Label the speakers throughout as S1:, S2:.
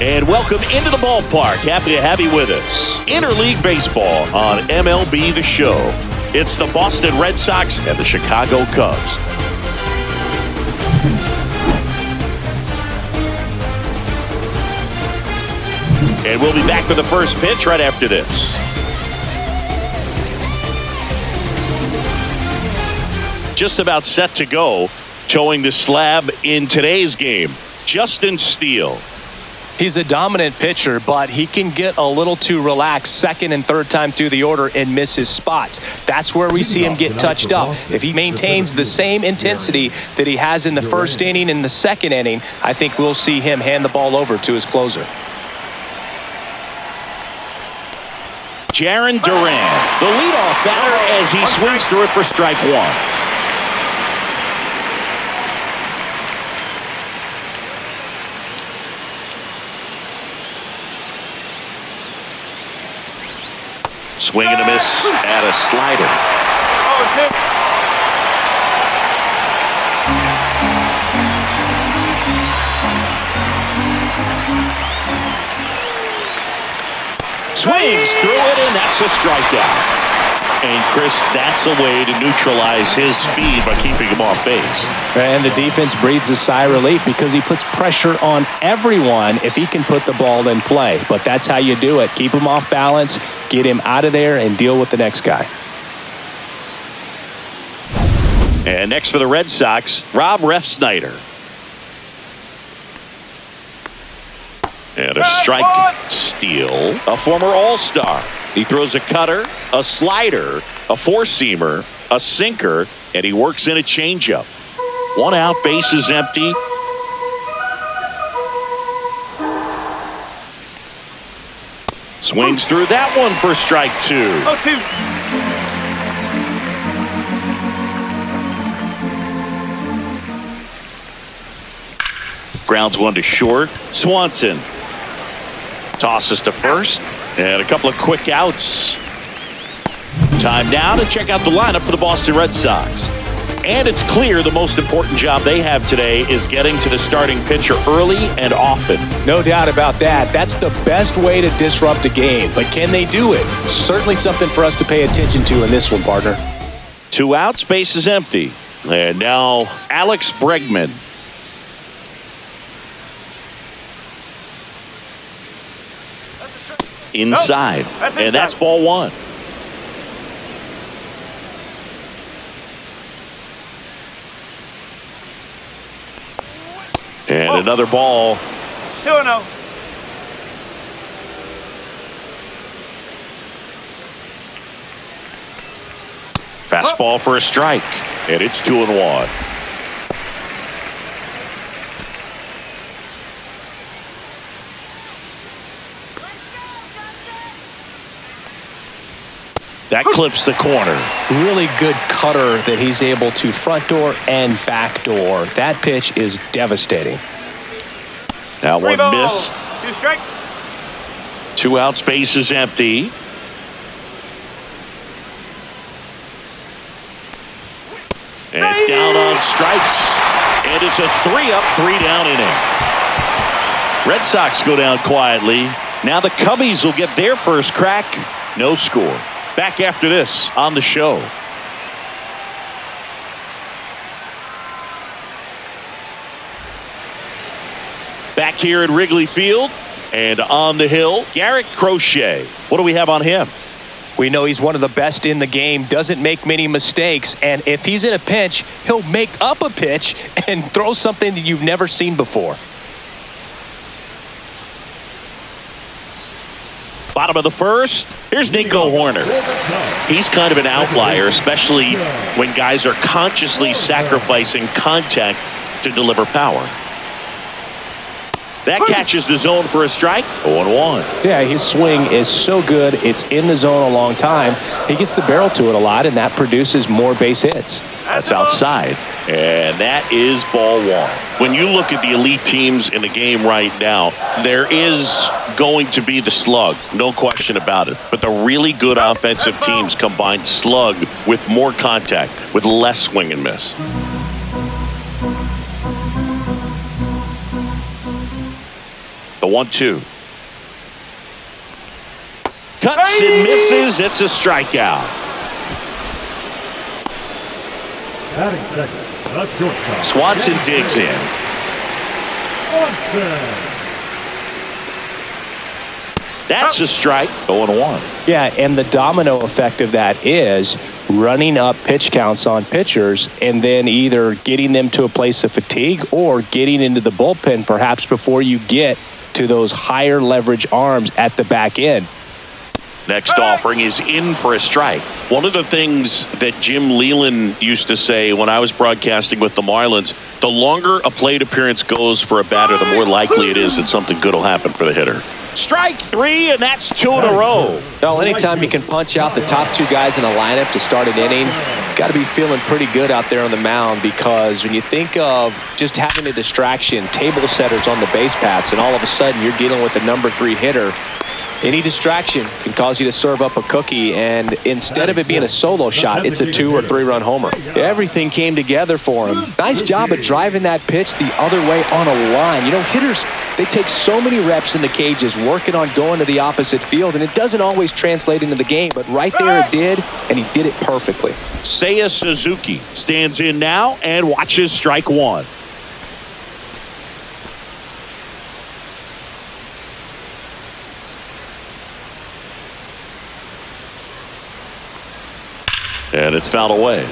S1: And welcome into the ballpark. Happy to have you with us. Interleague Baseball on MLB The Show. It's the Boston Red Sox and the Chicago Cubs. And we'll be back with the first pitch right after this. Just about set to go. Showing the slab in today's game, Justin Steele.
S2: He's a dominant pitcher, but he can get a little too relaxed second and third time through the order and miss his spots. That's where we see him get touched up. If he maintains the same intensity that he has in the first inning and the second inning, I think we'll see him hand the ball over to his closer.
S1: Jarren Duran, the leadoff batter, as he swings through it for strike one. Swing and a miss at a slider. Swings through it, and that's a strikeout. And Chris, that's a way to neutralize his speed by keeping him off base.
S2: And the defense breathes a sigh of relief because he puts pressure on everyone if he can put the ball in play. But that's how you do it. Keep him off balance, get him out of there, and deal with the next guy.
S1: And next for the Red Sox, Rob Refsnyder. And a strike. Steele, a former All-Star. He throws a cutter, a slider, a four-seamer, a sinker, and he works in a changeup. One out, bases empty. Swings through that one for strike two. 0-2. Grounds one to short. Swanson tosses to first, and a couple of quick outs. Time now to check out the lineup for the Boston Red Sox. And it's clear the most important job they have today is getting to the starting pitcher early and often.
S2: No doubt about that. That's the best way to disrupt a game. But can they do it? Certainly something for us to pay attention to in this one, partner.
S1: 2 outs, bases empty. And now Alex Bregman. Inside, and that's ball one. And another ball.
S3: 2-0.
S1: Fastball for a strike, and it's 2-1. That clips the corner.
S2: Really good cutter that he's able to front door and back door. That pitch is devastating.
S1: Now one missed.
S3: 2 strikes.
S1: 2 outs, bases empty. And down on strikes. And it's a 3-up, 3-down inning. Red Sox go down quietly. Now the Cubbies will get their first crack. No score. Back after this on the show. Back here at Wrigley Field and on the hill, Garrett Crochet. What do we have on him?
S2: We know he's one of the best in the game, doesn't make many mistakes, and if he's in a pinch, he'll make up a pitch and throw something that you've never seen before.
S1: Bottom of the first, here's Nico Horner. He's kind of an outlier, especially when guys are consciously sacrificing contact to deliver power. That catches the zone for a strike. 0-1.
S2: Yeah, his swing is so good. It's in the zone a long time. He gets the barrel to it a lot, and that produces more base hits.
S1: That's outside. And that is ball one. When you look at the elite teams in the game right now, there is going to be the slug. No question about it. But the really good offensive teams combine slug with more contact, with less swing and miss. The 1-2. Cuts and misses. It's a strikeout.
S3: Batting second, the shortstop.
S1: Swanson digs in. That's a strike. 0-1.
S2: Yeah, and the domino effect of that is running up pitch counts on pitchers and then either getting them to a place of fatigue or getting into the bullpen perhaps before you get to those higher leverage arms at the back end.
S1: Next offering is in for a strike. One of the things that Jim Leland used to say when I was broadcasting with the Marlins, the longer a plate appearance goes for a batter, the more likely it is that something good will happen for the hitter. Strike 3, and that's 2 in a row.
S2: Well, anytime you can punch out the top 2 guys in a lineup to start an inning, got to be feeling pretty good out there on the mound, because when you think of just having a distraction, table setters on the base paths, and all of a sudden you're dealing with a number 3 hitter, any distraction can cause you to serve up a cookie, and instead of it being a solo shot, it's a 2 or 3 run homer. Everything came together for him. Nice job of driving that pitch the other way on a line. You know, hitters, they take so many reps in the cages working on going to the opposite field, and it doesn't always translate into the game, but right there it did, and he did it perfectly.
S1: Seiya Suzuki stands in now and watches strike 1. And it's fouled away.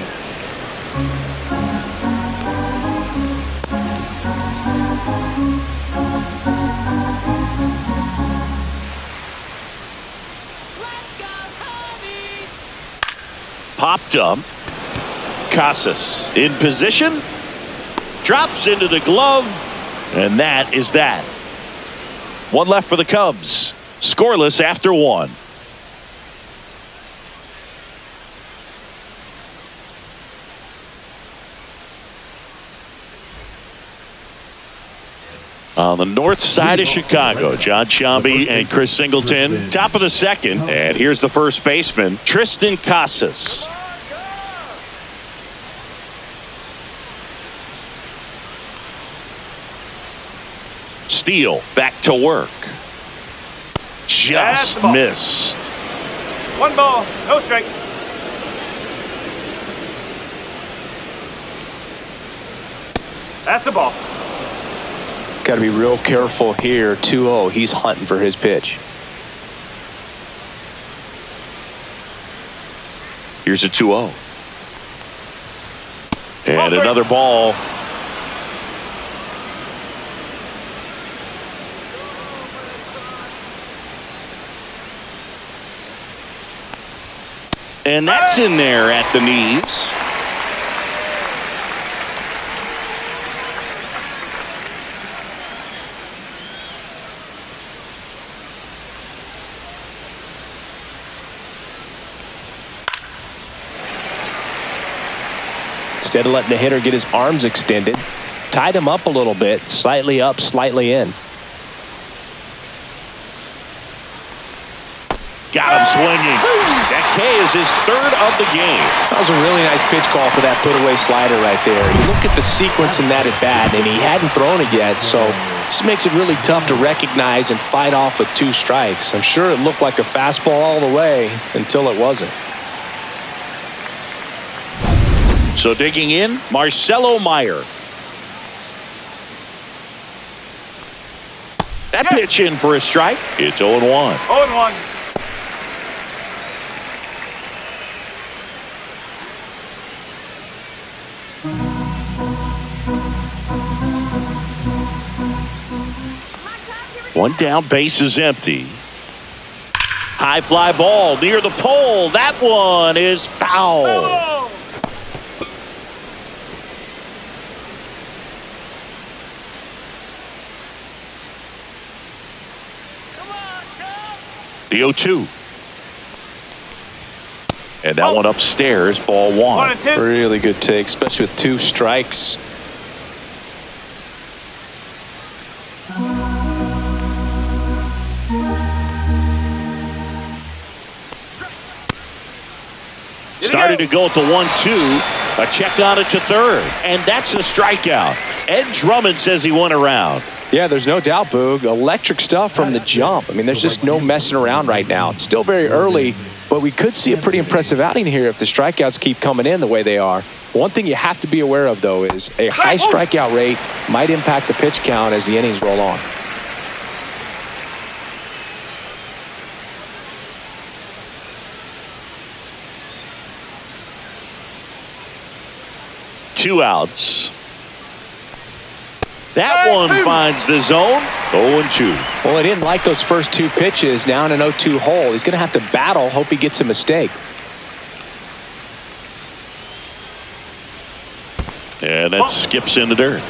S1: Popped up. Casas in position. Drops into the glove. And that is that. 1 left for the Cubs. Scoreless after 1. On the north side of Chicago, John Sciambi and Chris Singleton. Top of the second. And here's the first baseman, Tristan Casas. Steele back to work. Just missed.
S4: 1 ball, no strike. That's a ball.
S2: Got to be real careful here. 2-0. He's hunting for his pitch.
S1: Here's a 2-0. And another ball. And that's in there at the knees.
S2: Instead of letting the hitter get his arms extended, tied him up a little bit, slightly up, slightly in.
S1: Got him swinging. That K is his 3rd of the game.
S2: That was a really nice pitch call for that put-away slider right there. You look at the sequence in that at-bat, and he hadn't thrown it yet, so this makes it really tough to recognize and fight off with 2 strikes. I'm sure it looked like a fastball all the way until it wasn't.
S1: So digging in, Marcelo Meyer. That pitch in for a strike. It's 0-1.
S4: 0-1.
S1: One down, base is empty. High fly ball near the pole. That one is foul.
S4: Oh!
S1: The 0-2. And that one upstairs, ball 1.
S4: 1-2.
S2: Really good take, especially with 2 strikes.
S1: Started to go at the 1-2. A check on it to 3rd. And that's a strikeout. Ed Drummond says he went around.
S2: Yeah, there's no doubt, Boog. Electric stuff from the jump. I mean, there's just no messing around right now. It's still very early, but we could see a pretty impressive outing here if the strikeouts keep coming in the way they are. One thing you have to be aware of, though, is a high strikeout rate might impact the pitch count as the innings roll on.
S1: Two outs. That one finds the zone. 0-2.
S2: Well, he didn't like those first two pitches. Now in an 0-2 hole. He's going to have to battle, hope he gets a mistake.
S1: And that skips in the dirt.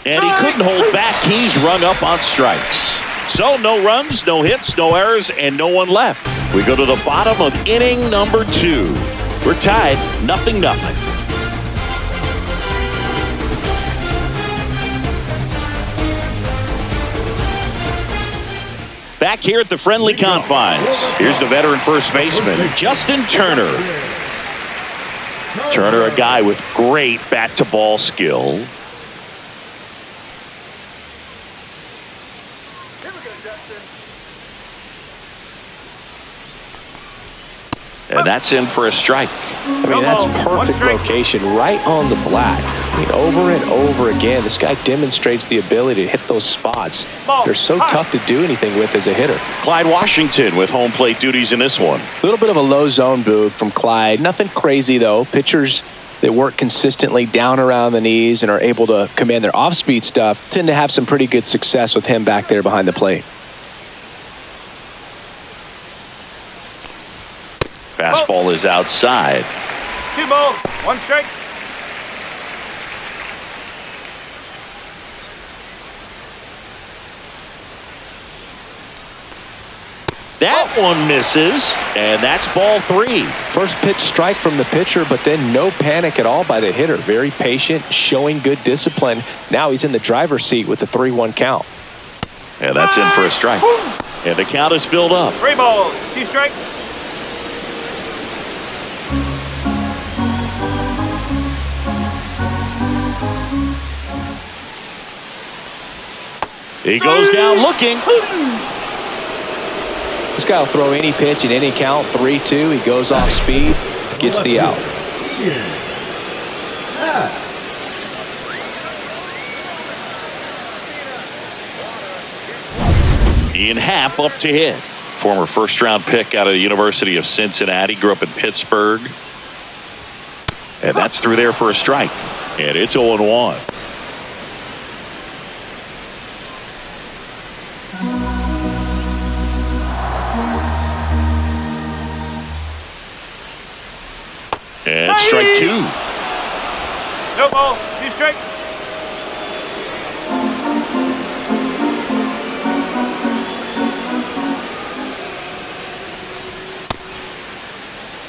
S1: And he couldn't hold back. He's rung up on strikes. So no runs, no hits, no errors, and no one left. We go to the bottom of inning number 2. We're tied 0-0. Back here at the friendly confines, here's the veteran first baseman, Justin Turner. Turner, a guy with great bat-to-ball skill. And that's in for a strike.
S2: I mean, that's perfect location, right on the black. I mean, over and over again, this guy demonstrates the ability to hit those spots. They're so tough to do anything with as a hitter.
S1: Clyde Washington with home plate duties in this one.
S2: A little bit of a low zone, Boog, from Clyde. Nothing crazy, though. Pitchers that work consistently down around the knees and are able to command their off-speed stuff tend to have some pretty good success with him back there behind the plate.
S1: Fastball is outside.
S4: 2 balls, 1 strike.
S1: That one misses, and that's ball 3.
S2: First pitch strike from the pitcher, but then no panic at all by the hitter. Very patient, showing good discipline. Now he's in the driver's seat with the 3-1 count.
S1: And that's in for a strike. And the count is filled up.
S4: 3 balls, 2 strikes.
S1: He goes down looking.
S2: This guy will throw any pitch in any count. 3-2. He goes off speed, gets the out.
S1: Ian Happ up to hit. Former first-round pick out of the University of Cincinnati. Grew up in Pittsburgh. And that's through there for a strike. And it's 0-1. And strike 2.
S4: No ball, 2 strikes.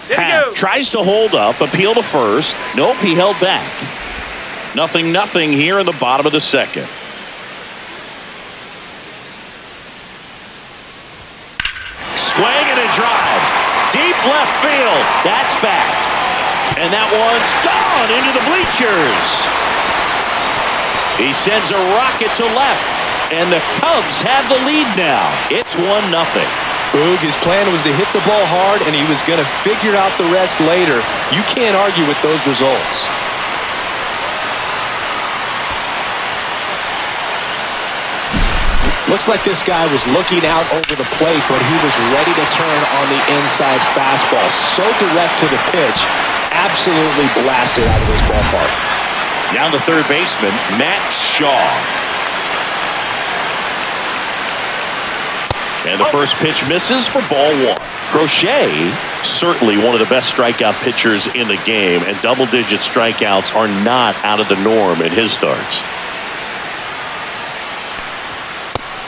S1: Happ tries to hold up, appeal to first. Nope, he held back. 0-0 here in the bottom of the second. Swing and a drive. Deep left field. That's back. And that one's gone into the bleachers. He sends a rocket to left. And the Cubs have the lead now. It's 1-0.
S2: Boog, his plan was to hit the ball hard, and he was going to figure out the rest later. You can't argue with those results. Looks like this guy was looking out over the plate, but he was ready to turn on the inside fastball. So direct to the pitch. Absolutely blasted out of this ballpark.
S1: Down to third baseman, Matt Shaw. And the first pitch misses for ball 1. Crochet, certainly one of the best strikeout pitchers in the game, and double-digit strikeouts are not out of the norm in his starts.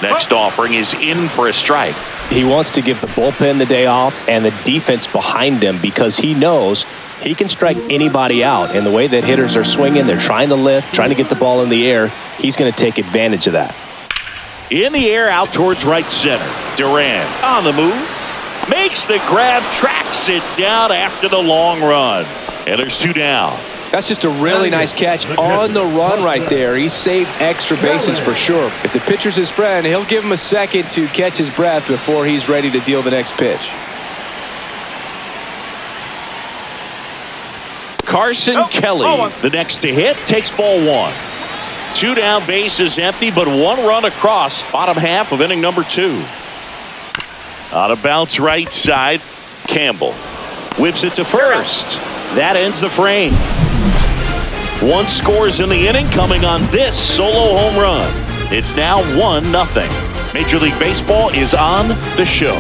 S1: Next offering is in for a strike.
S2: He wants to give the bullpen the day off and the defense behind him because he knows he can strike anybody out. And the way that hitters are swinging, they're trying to lift, trying to get the ball in the air. He's going to take advantage of that.
S1: In the air, out towards right center. Duran on the move. Makes the grab, tracks it down after the long run. And there's 2 down.
S2: That's just a really nice catch on the run right there. He saved extra bases for sure. If the pitcher's his friend, he'll give him a second to catch his breath before he's ready to deal the next pitch.
S1: Carson Kelly, the next to hit, takes ball 1. 2 down, bases empty, but 1 run across. Bottom half of inning number 2. On a bounce right side, Campbell whips it to first. That ends the frame. 1 scores in the inning, coming on this solo home run. It's now 1-0. Major League Baseball is on the show.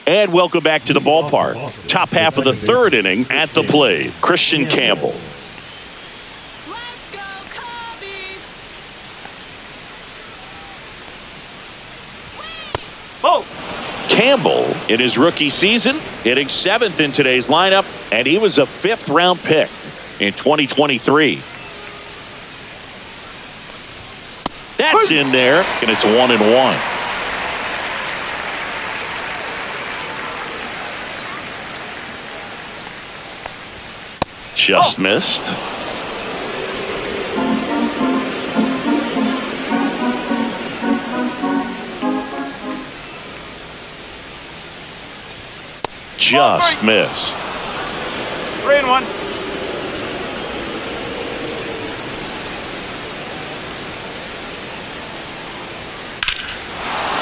S1: And welcome back to the ballpark. Top half of the 3rd inning at the plate. Christian Campbell.
S5: Let's go, Cubbies!
S4: Oh!
S1: Campbell, in his rookie season, hitting 7th in today's lineup, and he was a 5th-round pick in 2023. That's in there, and it's 1-1. Just missed. Just missed.
S4: 3-1.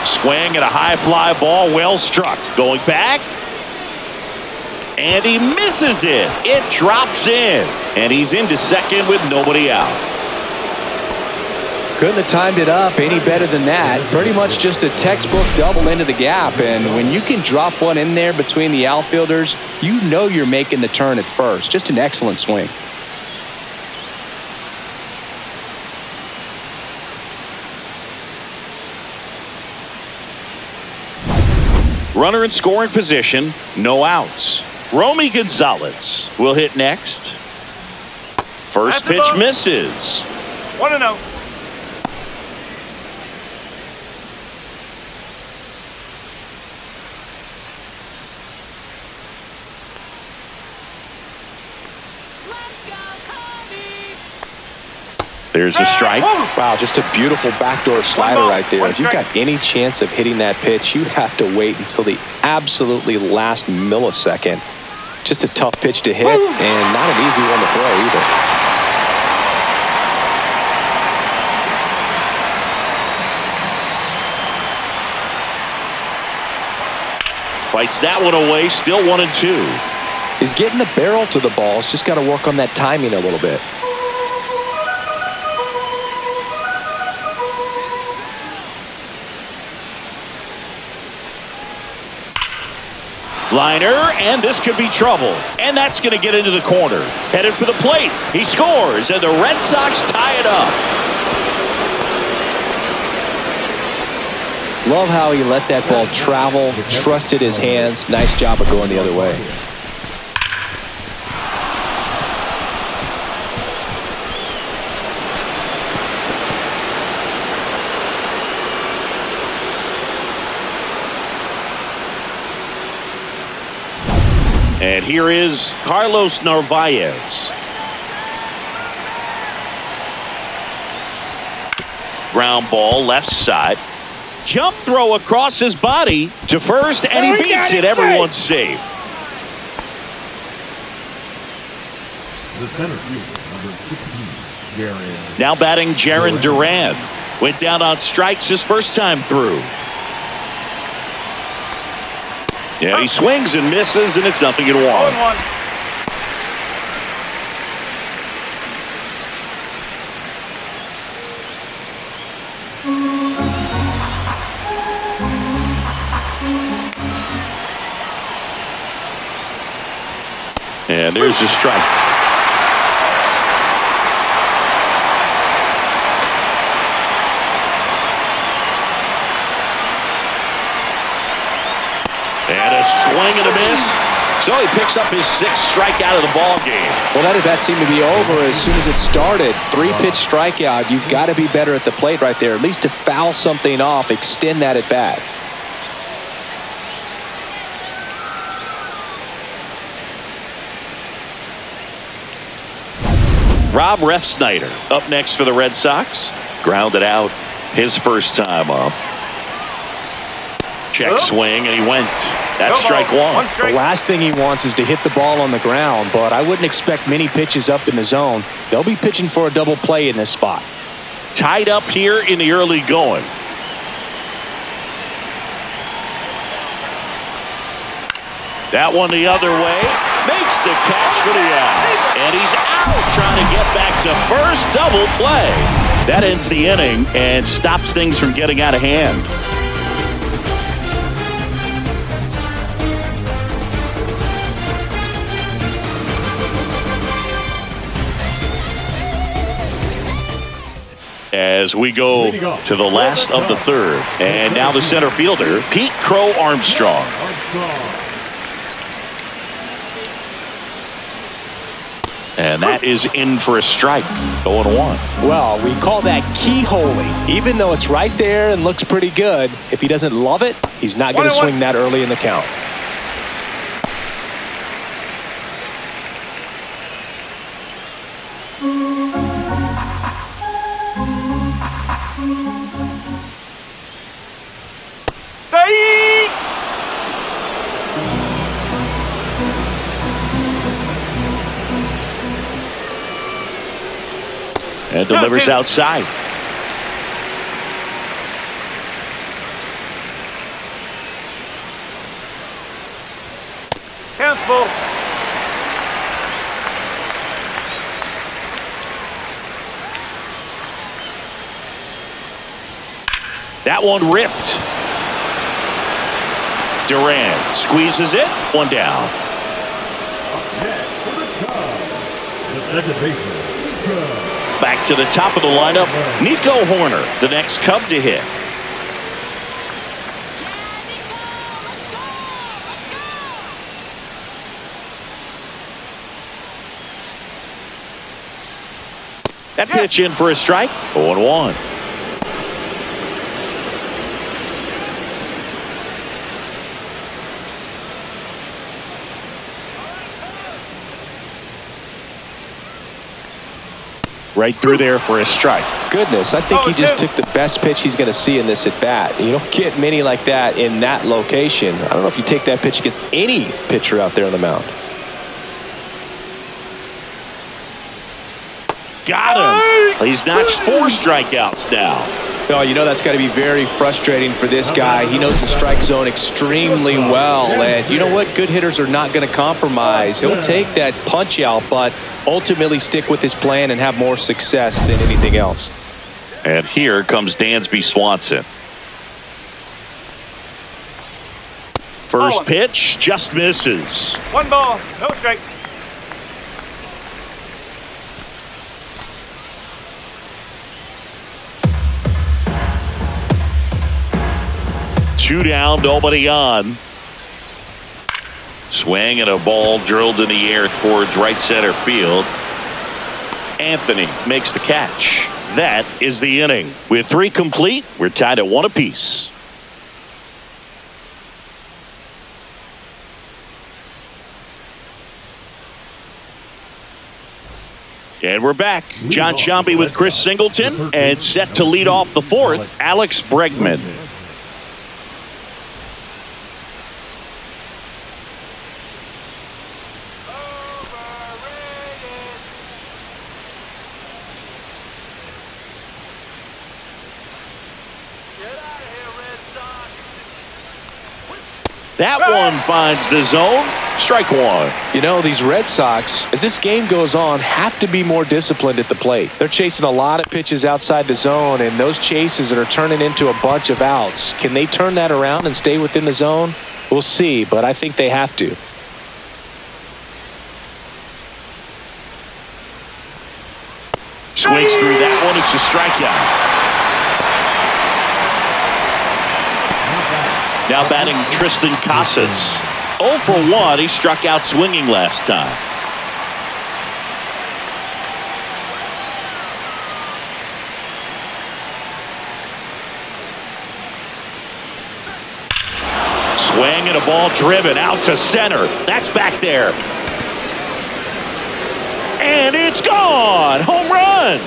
S1: Swing at a high fly ball, well struck. Going back. And he misses it. It drops in. And he's into second with nobody out.
S2: Couldn't have timed it up any better than that. Pretty much just a textbook double into the gap. And when you can drop one in there between the outfielders, you know you're making the turn at first. Just an excellent swing.
S1: Runner in scoring position, no outs. Romy Gonzalez will hit next. First pitch misses.
S4: 1-0.
S1: There's a strike.
S2: Wow, just a beautiful backdoor slider right there. If you've got any chance of hitting that pitch, you have to wait until the absolutely last millisecond. Just a tough pitch to hit and not an easy one to throw either.
S1: Fights that one away, still 1-2.
S2: He's getting the barrel to the ball. He's just got to work on that timing a little bit.
S1: Liner, and this could be trouble. And that's going to get into the corner. Headed for the plate. He scores, and the Red Sox tie it up.
S2: Love how he let that ball travel, trusted his hands. Nice job of going the other way.
S1: And here is Carlos Narvaez. Ground ball left side. Jump throw across his body to first, and he beats it. Everyone's safe.
S3: The center fielder, number 16, Jaron.
S1: Now batting Jaron Duran. Went down on strikes his first time through. Yeah, he swings and misses, and it's 0-1.
S4: 1-1.
S1: And there's the strike. And a swing and a miss. So he picks up his 6th strikeout of the ball game.
S2: Well, that at-bat seemed to be over as soon as it started. 3-pitch strikeout. You've got to be better at the plate right there. At least to foul something off, extend that at-bat.
S1: Rob Refsnyder up next for the Red Sox. Grounded out his first time up. Check swing, and he went. That's strike one.
S2: The last thing he wants is to hit the ball on the ground, but I wouldn't expect many pitches up in the zone. They'll be pitching for a double play in this spot.
S1: Tied up here in the early going. That one the other way. Makes the catch for the out. And he's out trying to get back to first. Double play. That ends the inning and stops things from getting out of hand. As we go to the last of the third. And now the center fielder, Pete Crow Armstrong. And that is in for a strike. 0-1.
S2: Well, we call that keyholing. Even though it's right there and looks pretty good, if he doesn't love it, he's not going to swing that early in the count.
S1: And delivers outside.
S4: Cancel.
S1: That one ripped. Duran squeezes it. One down.
S3: Next for the Cubs, the second baseman,
S1: Back to the top of the lineup, Nico Horner, the next Cub to hit. That pitch in for a strike. 0-1. Right through there for a strike.
S2: Goodness, I think he just took the best pitch he's going to see in this at bat. You don't get many like that in that location. I don't know if you take that pitch against any pitcher out there on the mound.
S1: Got him. He's notched 4 strikeouts now.
S2: Oh, you know that's got to be very frustrating for this guy. He knows the strike zone extremely well. And you know what? Good hitters are not going to compromise. He'll take that punch out, but ultimately stick with his plan and have more success than anything else.
S1: And here comes Dansby Swanson. First pitch just misses.
S4: 1 ball, no strike.
S1: Two down, nobody on. Swing and a ball drilled in the air towards right center field. Anthony makes the catch. That is the inning. With 3 complete, we're tied at 1 apiece. And we're back. John Sciambi with Chris Singleton, and set to lead off the 4th, Alex Bregman. That one finds the zone. Strike 1.
S2: You know, these Red Sox, as this game goes on, have to be more disciplined at the plate. They're chasing a lot of pitches outside the zone, and those chases are turning into a bunch of outs. Can they turn that around and stay within the zone? We'll see, but I think they have to.
S1: Swings through that one. It's a strikeout. Now batting Tristan Casas. 0 for 1. He struck out swinging last time. Swing and a ball driven out to center. That's back there. And it's gone. Home run.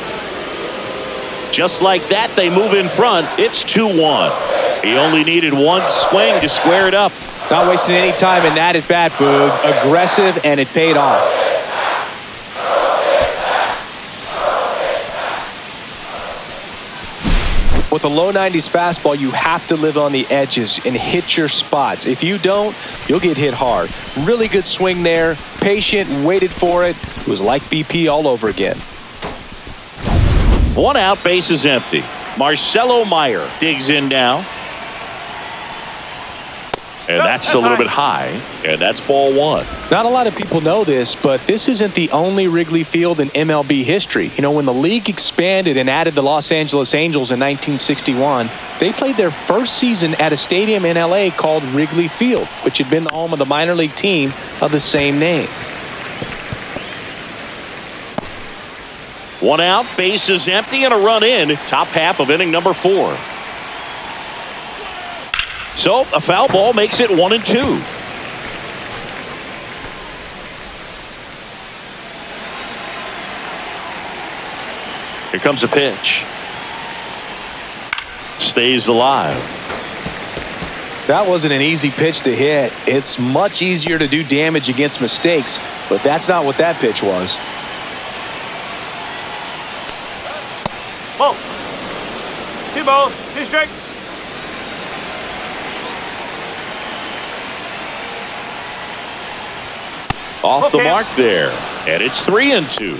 S1: Just like that, they move in front. It's 2-1. He only needed one swing to square it up.
S2: Not wasting any time in that at bat, Boog. Aggressive, and it paid off. With a low 90s fastball, you have to live on the edges and hit your spots. If you don't, you'll get hit hard. Really good swing there. Patient, waited for it. It was like BP all over again.
S1: 1 out, base is empty. Marcelo Meyer digs in now. And that's a little bit high, and that's ball 1.
S2: Not a lot of people know this, but this isn't the only Wrigley Field in MLB history. You know, when the league expanded and added the Los Angeles Angels in 1961, they played their first season at a stadium in LA called Wrigley Field, which had been the home of the minor league team of the same name.
S1: 1 out, base is empty, and a run in. Top half of inning number 4. So a foul ball makes it 1-2. Here comes a pitch. Stays alive.
S2: That wasn't an easy pitch to hit. It's much easier to do damage against mistakes, but that's not what that pitch was.
S4: Ball. 2 balls, 2 strikes.
S1: Off the
S4: Okay.
S1: mark there. And it's 3-2.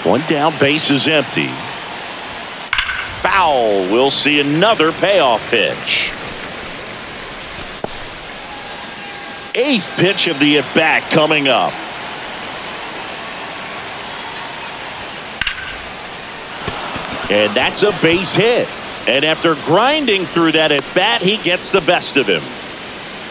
S1: One down, base is empty. Foul. We'll see another payoff pitch. 8th pitch of the at-bat coming up. And that's a base hit. And after grinding through that at-bat, he gets the best of him.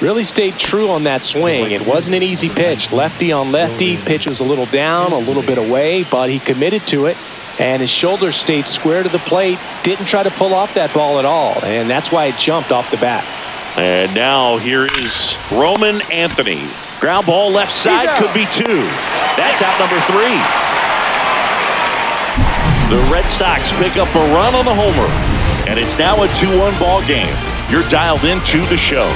S2: Really stayed true on that swing. It wasn't an easy pitch. Lefty on lefty. Pitch was a little down, a little bit away, but he committed to it. And his shoulders stayed square to the plate. Didn't try to pull off that ball at all. And that's why it jumped off the bat.
S1: And now here is Roman Anthony. Ground ball left side, could be 2. That's out number 3. The Red Sox pick up a run on the homer. And it's now a 2-1 ball game. You're dialed into the show.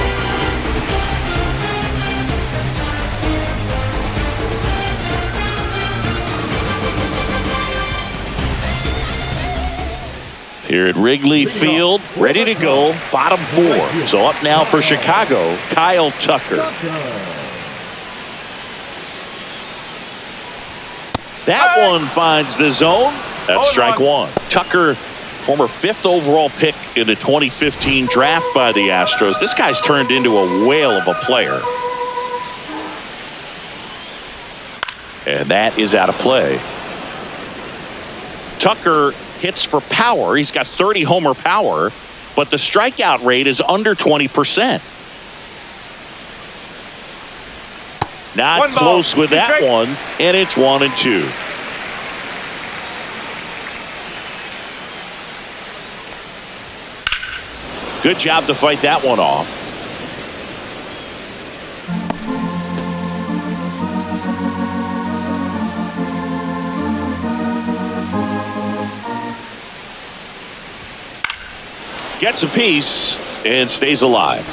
S1: Here at Wrigley Field, ready to go, bottom 4. So up now for Chicago, Kyle Tucker. That one finds the zone. That's strike 1. Tucker, former 5th overall pick in the 2015 draft by the Astros. This guy's turned into a whale of a player. And that is out of play. Tucker hits for power. He's got 30 homer power, but the strikeout rate is under 20%. Not close with that one, and it's 1-2. Good job to fight that one off. Gets a piece and stays alive.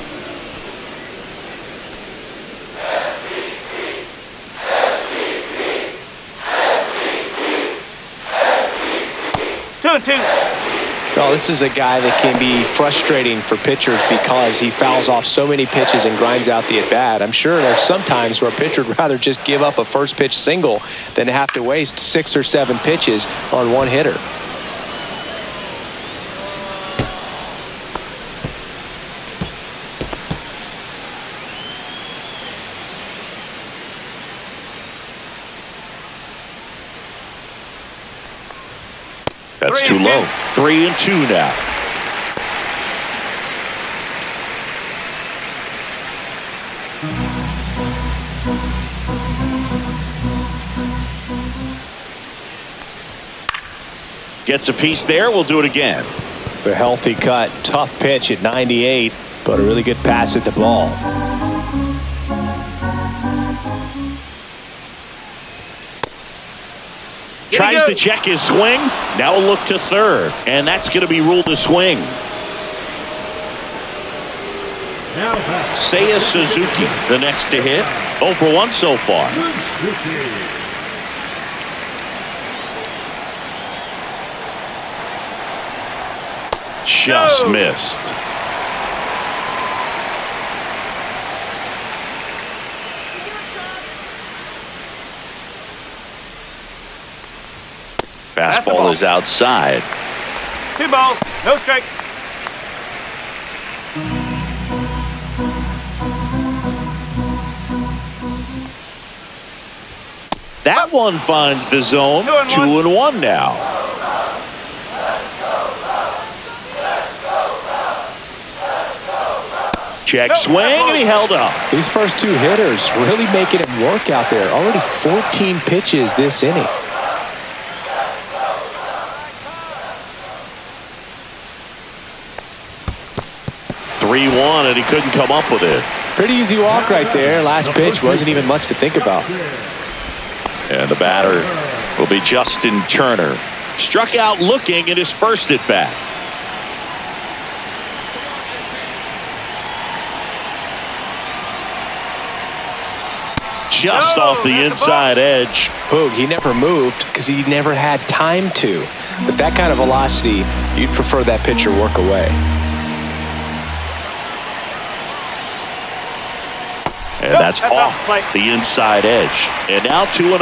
S2: Well, this is a guy that can be frustrating for pitchers because he fouls off so many pitches and grinds out the at-bat. I'm sure there's some times where a pitcher would rather just give up a first pitch single than have to waste 6 or 7 pitches on one hitter.
S1: That's too low. 3-2 now. Gets a piece there. We'll do it again.
S2: A healthy cut. Tough pitch at 98. But a really good pass at the ball.
S1: Tries to check his swing. Now a look to third. And that's going to be ruled a swing. Seiya Suzuki, the next to hit. 0 for 1 so far. Just missed. Fastball is outside.
S4: 2 balls, no strike.
S1: That one finds the zone. 2-1 now. Check swing, and he held up.
S2: These first 2 hitters really making it work out there. Already 14 pitches this inning.
S1: 3-1, and he couldn't come up with it.
S2: Pretty easy walk right there. Last pitch wasn't even much to think about.
S1: And the batter will be Justin Turner. Struck out looking at his first at bat. Just off the inside edge.
S2: Boog, he never moved because he never had time to. But that kind of velocity, you'd prefer that pitcher work away.
S1: And that's off the inside edge. And now 2-0.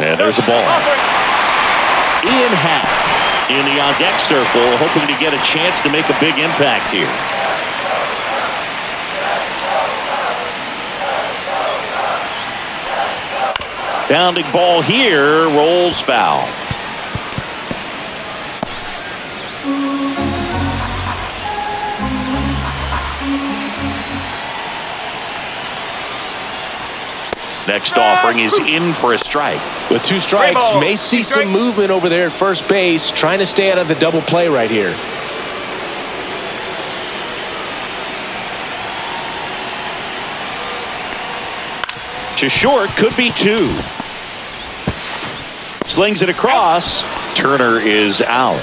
S1: And there's a ball. Ian Happ in the on-deck circle, hoping to get a chance to make a big impact here. Bounding ball here, rolls foul. Next offering is in for a strike.
S2: With 2 strikes, may see some movement over there at first base, trying to stay out of the double play right here.
S1: To short, could be 2. Slings it across. Turner is out.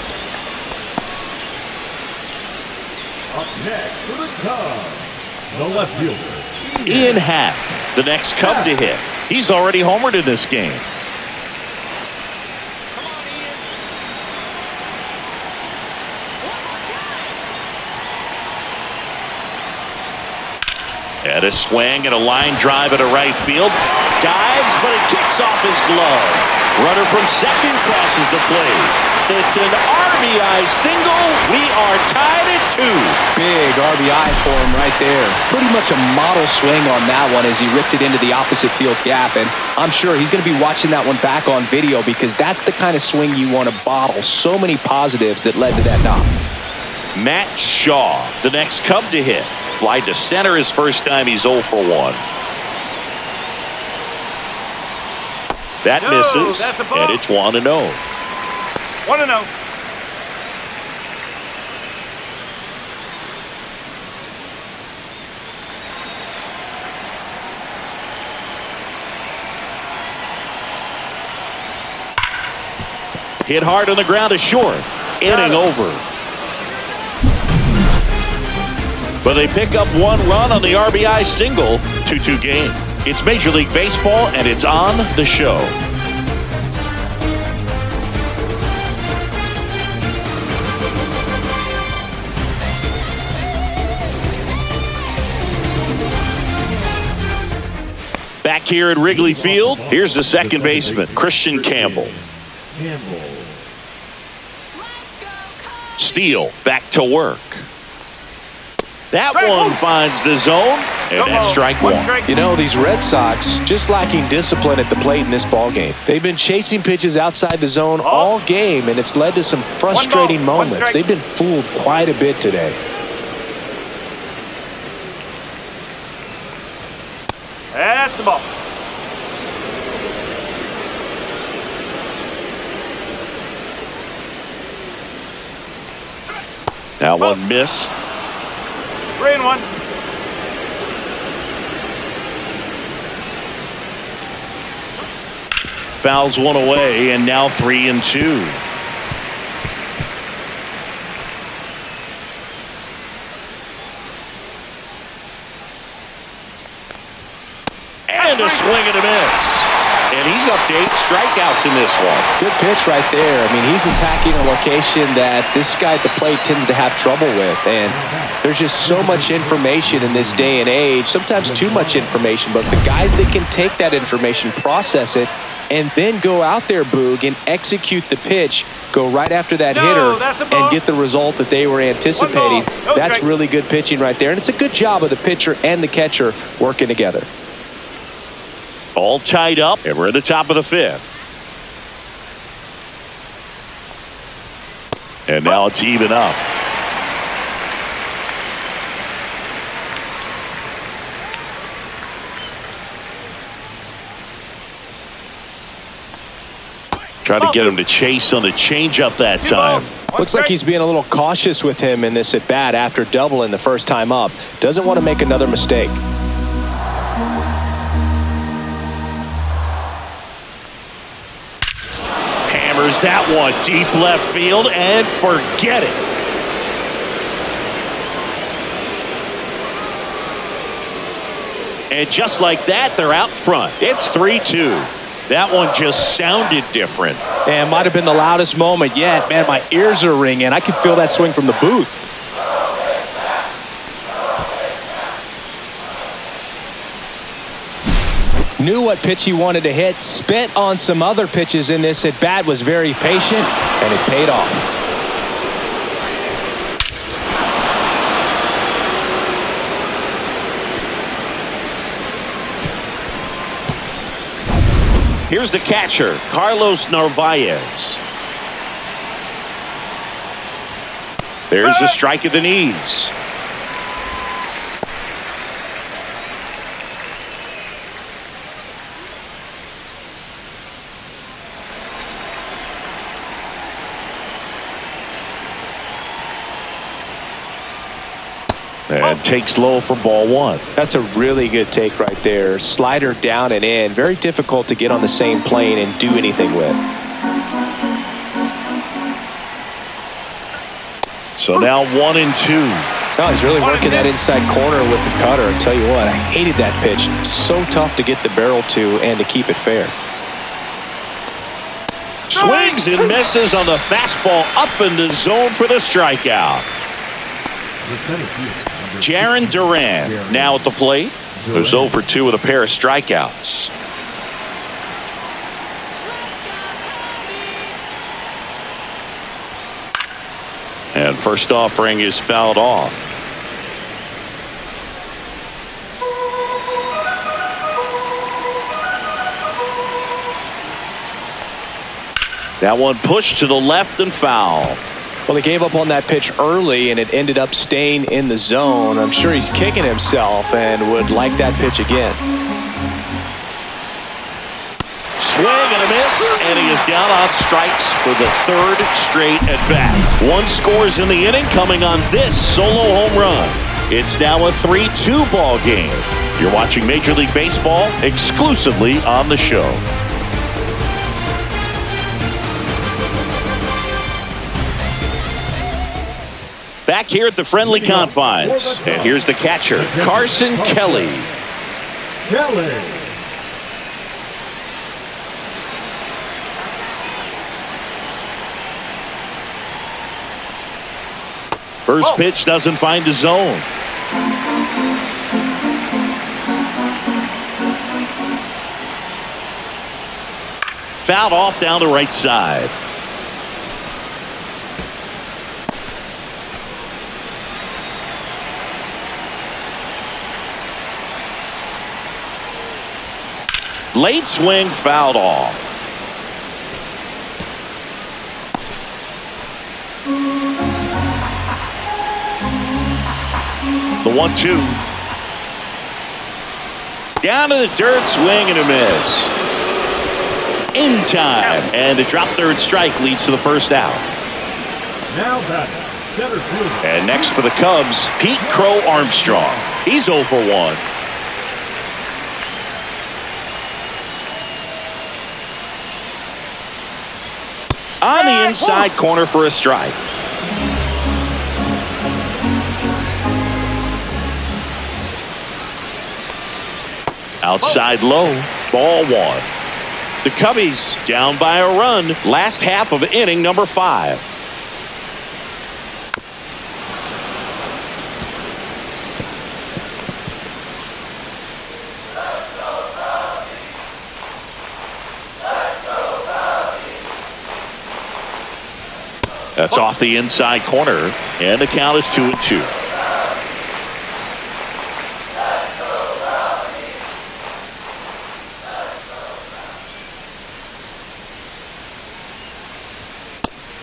S3: Up next for the Cubs, the left fielder,
S1: Ian Happ, the next Cub to hit. He's already homered in this game. And a swing and a line drive at a right field. Dives, but it kicks off his glove. Runner from second crosses the plate. It's an RBI single. We are tied at 2.
S2: Big RBI for him right there. Pretty much a model swing on that one as he ripped it into the opposite field gap. And I'm sure he's going to be watching that one back on video because that's the kind of swing you want to bottle. So many positives that led to that knock.
S1: Matt Shaw, the next Cub to hit. Fly to center his first time. He's 0 for 1. That misses, and it's 1-0.
S4: 1-0.
S1: Hit hard on the ground to short. Inning over. But they pick up 1 run on the RBI single. 2-2 game. It's Major League Baseball, and it's on the show. Back here at Wrigley Field, here's the second baseman, Christian Campbell. Steele back to work. That one finds the zone, and that's strike 1.
S2: You know, these Red Sox just lacking discipline at the plate in this ballgame. They've been chasing pitches outside the zone all game, and it's led to some frustrating moments. They've been fooled quite a bit today.
S4: That's the ball.
S1: That one missed.
S4: 3-1.
S1: Fouls one away, and now 3-2. And a swing and a miss. And he's up to 8 strikeouts in this one.
S2: Good pitch right there. I mean, he's attacking a location that this guy at the plate tends to have trouble with. And there's just so much information in this day and age, sometimes too much information. But the guys that can take that information, process it, and then go out there, Boog, and execute the pitch, go right after that hitter, and get the result that they were anticipating. That's really good pitching right there. And it's a good job of the pitcher and the catcher working together.
S1: All tied up, and we're at the top of the 5th. And now it's even up. Try to get him to chase on the changeup that time.
S2: Looks like he's being a little cautious with him in this at-bat after doubling the first time up. Doesn't want to make another mistake.
S1: Hammers that one deep left field and forget it. And just like that, they're out front. It's 3-2. That one just sounded different.
S2: And might have been the loudest moment yet. Man, my ears are ringing. I can feel that swing from the booth. Knew what pitch he wanted to hit, spent on some other pitches in this at bat, was very patient, and it paid off.
S1: Here's the catcher, Carlos Narvaez. There's the strike at the knees. And takes low for ball 1.
S2: That's a really good take right there. Slider down and in. Very difficult to get on the same plane and do anything with.
S1: So now 1-2.
S2: No, he's really working that inside corner with the cutter. I tell you what, I hated that pitch. So tough to get the barrel to and to keep it fair.
S1: Swings and misses on the fastball up in the zone for the strikeout. Jaron Duran now at the plate. Who's 0 for 2 with a pair of strikeouts. And first offering is fouled off. That one pushed to the left and foul.
S2: Well, he gave up on that pitch early, and it ended up staying in the zone. I'm sure he's kicking himself and would like that pitch again.
S1: Swing and a miss, and he is down on strikes for the 3rd straight at-bat. 1 scores in the inning coming on this solo home run. It's now a 3-2 ball game. You're watching Major League Baseball exclusively on the show. Back here at the friendly confines. And here's the catcher, Carson Kelly. First pitch doesn't find the zone. Fouled off down the right side. Late swing, fouled off. The 1-2. Down to the dirt, swing and a miss. In time. And the drop 3rd strike leads to the first out.
S3: Now batting, center fielder.
S1: And next for the Cubs, Pete Crow Armstrong. He's 0 for 1. On the inside corner for a strike. Outside low, ball 1. The Cubbies down by a run, last half of inning number 5. That's off the inside corner, and the count is 2-2.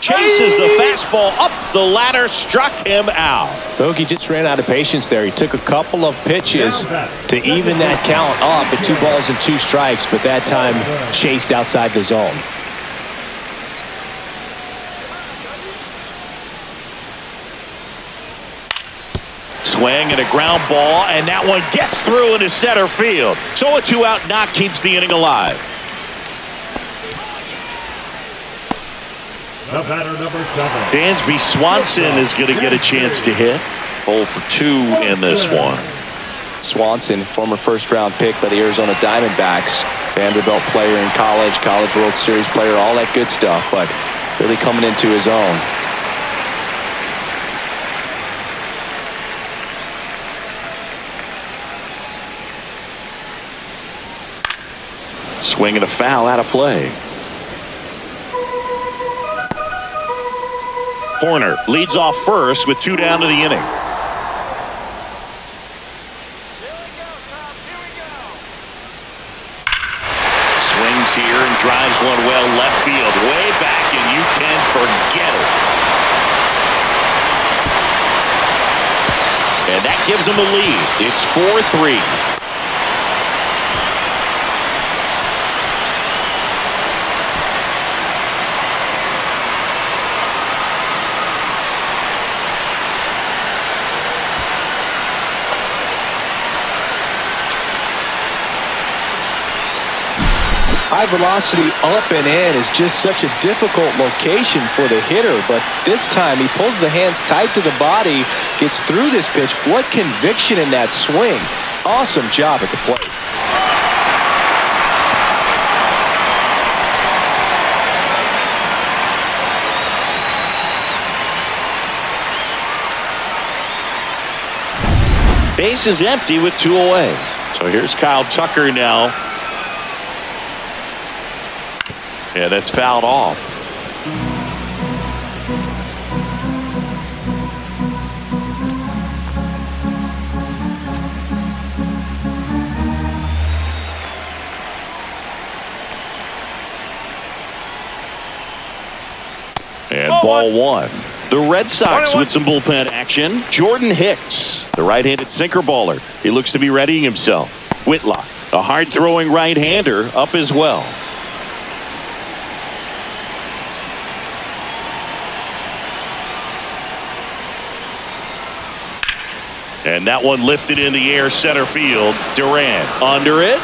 S1: Chases the fastball up the ladder, struck him out.
S2: Bogey just ran out of patience there. He took a couple of pitches to even that count up at 2 balls and 2 strikes, but that time chased outside the zone.
S1: Swing and a ground ball, and that one gets through into center field. So a 2-out knock keeps the inning alive.
S3: The batter, number 7.
S1: Dansby Swanson is going to get a chance to hit. 0 for 2 in this one.
S2: Swanson, former first-round pick by the Arizona Diamondbacks, Vanderbilt player in college World Series player, all that good stuff, but really coming into his own.
S1: Swing and a foul out of play. Horner leads off first with 2 down to the inning. Swings here and drives one well left field, way back, and you can forget it. And that gives them a lead. It's 4-3.
S2: High velocity up and in is just such a difficult location for the hitter, but this time he pulls the hands tight to the body, gets through this pitch. What conviction in that swing. Awesome job at the plate.
S1: Base is empty with 2 away. So here's Kyle Tucker now. Yeah, that's fouled off. And ball 1. The Red Sox with some bullpen action. Jordan Hicks, the right-handed sinker baller. He looks to be readying himself. Whitlock, a hard-throwing right-hander, up as well. And that one lifted in the air center field. Durant under it.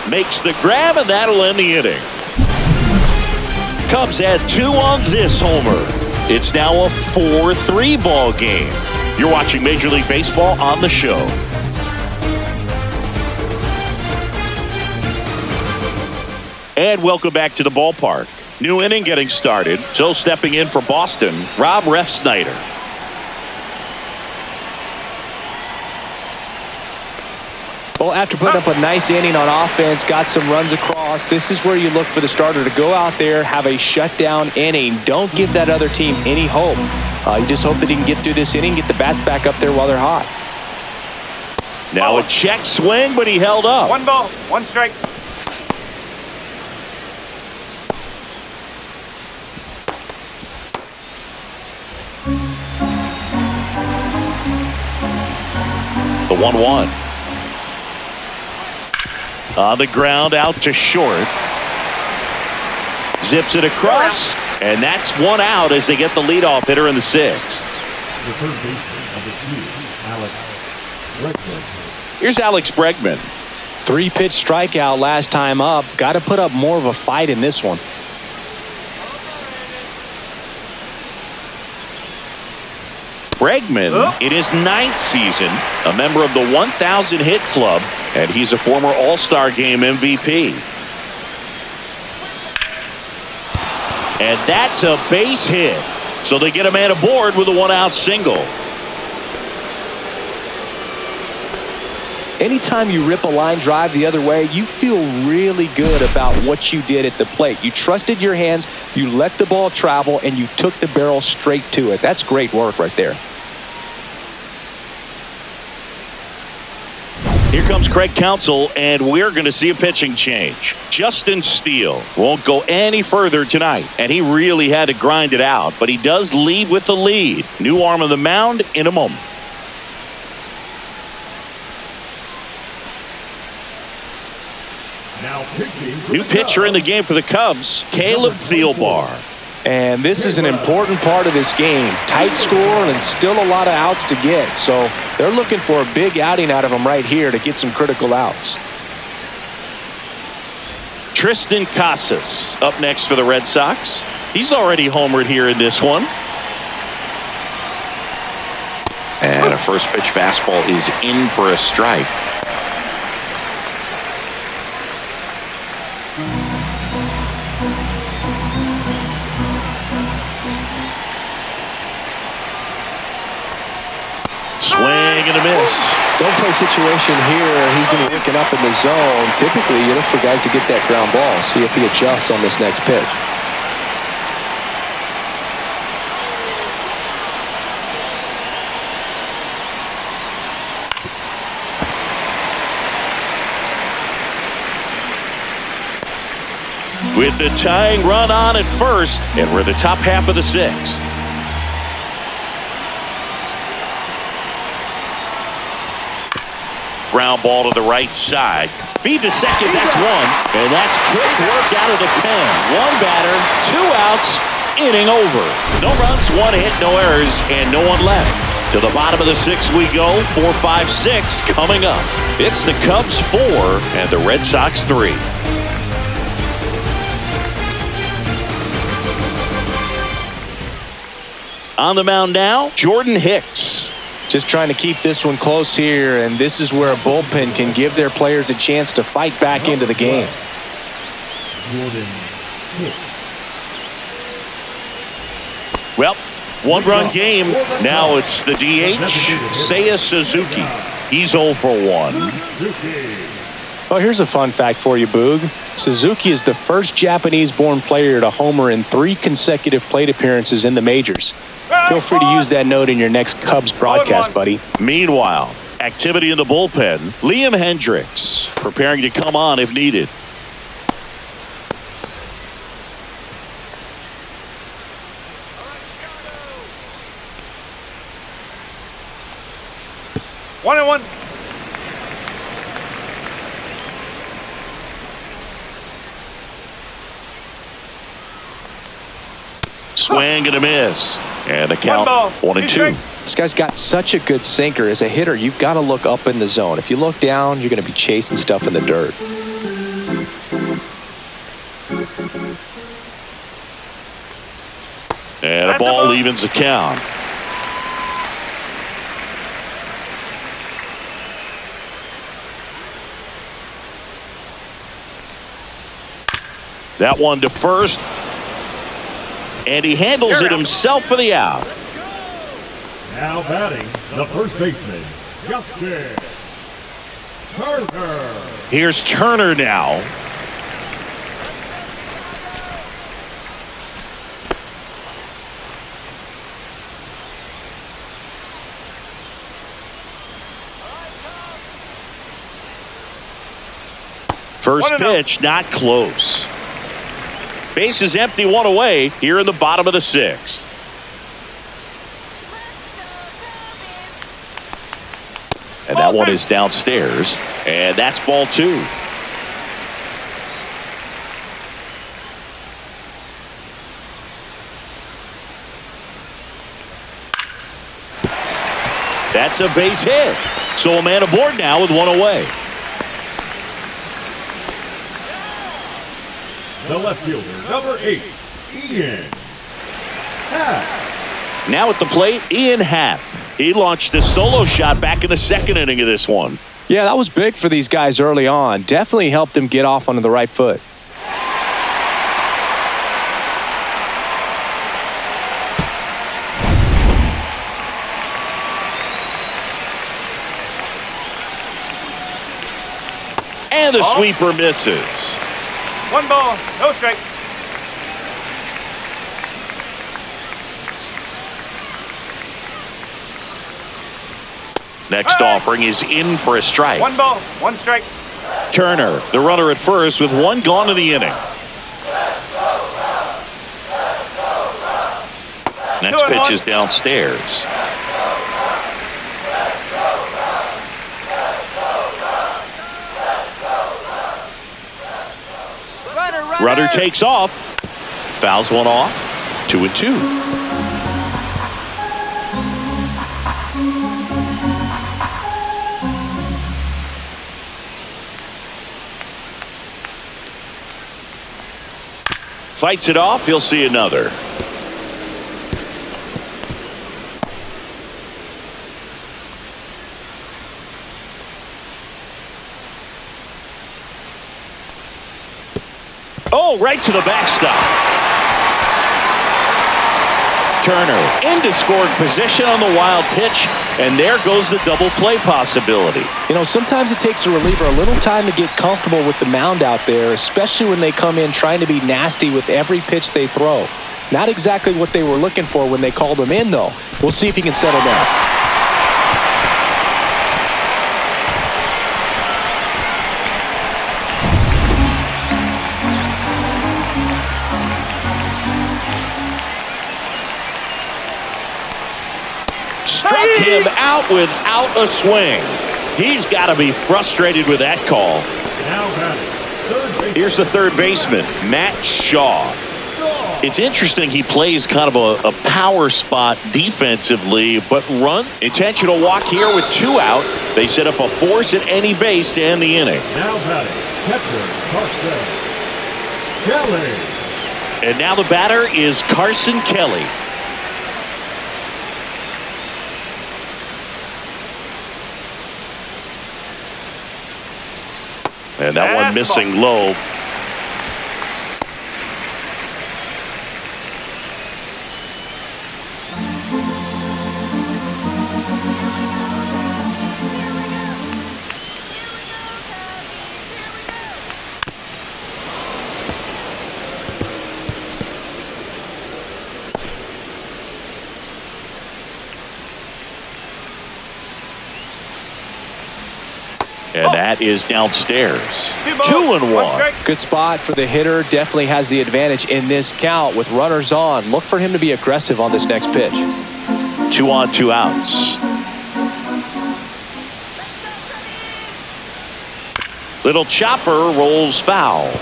S1: Makes the grab, and that'll end the inning. Cubs add 2 on this homer. It's now a 4-3 ball game. You're watching Major League Baseball on the show. And welcome back to the ballpark. New inning getting started. So stepping in for Boston, Rob Refsnyder.
S2: Well, after putting up a nice inning on offense, got some runs across, this is where you look for the starter to go out there, have a shutdown inning. Don't give that other team any hope. You just hope that he can get through this inning, get the bats back up there while they're hot.
S1: Now a check swing, but he held up.
S4: 1 ball, 1 strike.
S1: The 1-1. On the ground, out to short. Zips it across, And that's one out as they get the leadoff hitter in the sixth.
S3: The third baseman, number 2, Alex Bregman.
S1: Here's Alex Bregman.
S2: 3-pitch strikeout last time up. Got to put up more of a fight in this one.
S1: Bregman, in his 9th season, a member of the 1,000 hit club, and he's a former All-Star Game MVP. And that's a base hit. So they get a man aboard with a 1-out single.
S2: Anytime you rip a line drive the other way, you feel really good about what you did at the plate. You trusted your hands, you let the ball travel, and you took the barrel straight to it. That's great work right there.
S1: Here comes Craig Counsell, and we're going to see a pitching change. Justin Steele won't go any further tonight, and he really had to grind it out, but he does lead with the lead. New arm on the mound in a moment.
S3: Now pitching for
S1: New
S3: the
S1: pitcher
S3: Cubs.
S1: in the game for the Cubs, Caleb Thielbar.
S2: And this is an important part of this game. Tight score and still a lot of outs to get. So they're looking for a big outing out of him right here to get some critical outs.
S1: Tristan Casas up next for the Red Sox. He's already homered here in this one. And a first pitch fastball is in for a strike. Swing and a miss.
S2: Don't play situation here. He's been working up in the zone. Typically, you look for guys to get that ground ball. See if he adjusts on this next pitch.
S1: With the tying run on at first, and we're the top half of the sixth. Ground ball to the right side. Feed to second, that's one. And that's quick work out of the pen. One batter, 2 outs, inning over. No runs, 1 hit, no errors, and no one left. To the bottom of the sixth we go. 4, 5, 6 coming up. It's the Cubs 4 and the Red Sox 3. On the mound now, Jordan Hicks.
S2: Just trying to keep this one close here, and this is where a bullpen can give their players a chance to fight back into the game.
S3: Jordan Hicks.
S1: Well, 1-run game. Now it's the DH, Seiya Suzuki. He's 0 for 1.
S2: Oh, here's a fun fact for you, Boog. Suzuki is the first Japanese-born player to homer in 3 consecutive plate appearances in the majors. Feel free to use that note in your next Cubs broadcast, buddy.
S1: Meanwhile, activity in the bullpen. Liam Hendricks preparing to come on if needed.
S4: One and one.
S1: Swing and a miss. And a count 1 and 2.
S2: This guy's got such a good sinker. As a hitter, you've got to look up in the zone. If you look down, you're going to be chasing stuff in the dirt.
S1: And a ball evens the count. That one to first. And he handles it himself for the out.
S3: Now batting, the first baseman, Justin Turner.
S1: Here's Turner now. First pitch, not close. Base is empty, 1 away here in the bottom of the sixth. And that one is downstairs. And that's ball 2. That's a base hit. So a man aboard now with one away.
S3: The left fielder, number 8, Ian Happ.
S1: Now at the plate, Ian Happ. He launched a solo shot back in the second inning of this one.
S2: Yeah, that was big for these guys early on. Definitely helped them get off onto the right foot.
S1: And the sweeper misses.
S4: 1 ball, no strike.
S1: Next offering is in for a strike.
S4: 1 ball, 1 strike.
S1: Turner, the runner at first with 1 gone in the inning. Next pitch is downstairs. Runner takes off. Fouls one off. 2-2. Fights it off. He'll see another. Oh, right to the backstop. Turner into scoring position on the wild pitch, and there goes the double play possibility.
S2: You know, sometimes it takes a reliever a little time to get comfortable with the mound out there, especially when they come in trying to be nasty with every pitch they throw. Not exactly what they were looking for when they called him in, though. We'll see if he can settle down.
S1: Struck him out without a swing. He's got to be frustrated with that call.
S3: Now batting,
S1: Here's the third baseman, Matt Shaw. It's interesting he plays kind of a power spot defensively, but run. Intentional walk here with 2 out. They set up a force at any base to end the inning.
S3: Now batting, catcher, Kelly.
S1: And now the batter is Carson Kelly. And that one missing low. And that is downstairs. 2-1.
S2: Good spot for the hitter. Definitely has the advantage in this count with runners on. Look for him to be aggressive on this next pitch.
S1: 2 on, 2 outs. Little chopper rolls foul.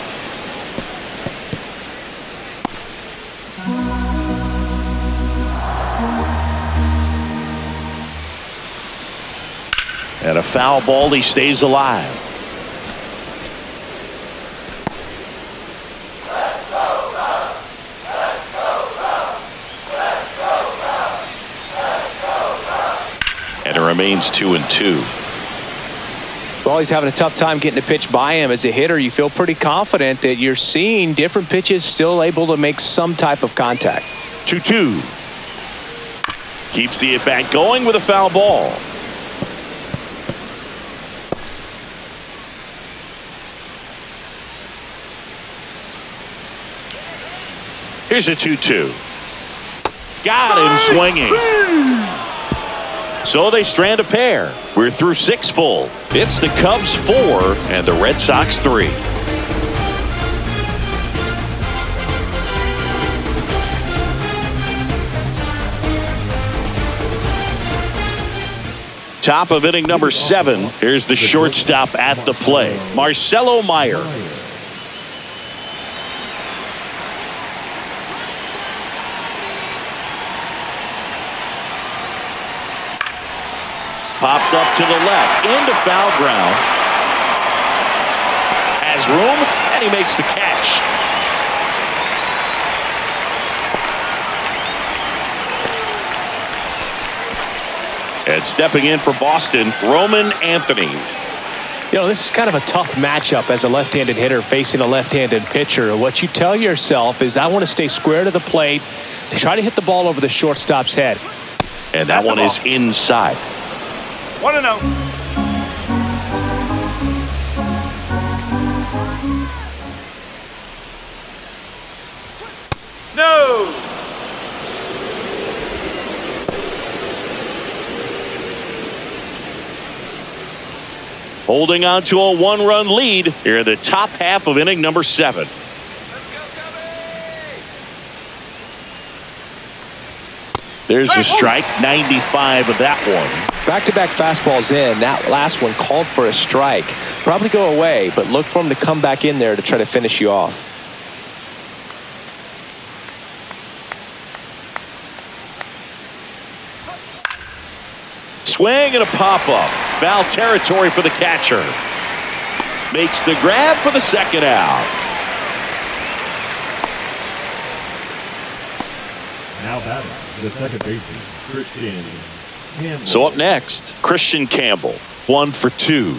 S1: And a foul ball, he stays alive. And it remains 2-2.
S2: Well, he's having a tough time getting a pitch by him. As a hitter, you feel pretty confident that you're seeing different pitches still able to make some type of contact.
S1: 2-2. Keeps the at-bat going with a foul ball. Here's a 2-2. Got him swinging. So they strand a pair. We're through 6 full. It's the Cubs 4 and the Red Sox 3. Top of inning number 7. Here's the shortstop at the play, Marcelo Meyer. Popped up to the left, into foul ground. Has room, and he makes the catch. And stepping in for Boston, Roman Anthony.
S2: You know, this is kind of a tough matchup as a left-handed hitter facing a left-handed pitcher. What you tell yourself is, I want to stay square to the plate, try to hit the ball over the shortstop's head.
S1: And that one is inside.
S4: 1-0. No.
S1: Holding on to a one-run lead here in the top half of inning number 7. There's the strike, 95 of that one.
S2: Back-to-back fastballs in. That last one called for a strike. Probably go away, but look for him to come back in there to try to finish you off.
S1: Swing and a pop-up. Foul territory for the catcher. Makes the grab for the second out.
S3: Now batting, the second baseman, Christian Campbell.
S1: So up next, Christian Campbell. 1 for 2.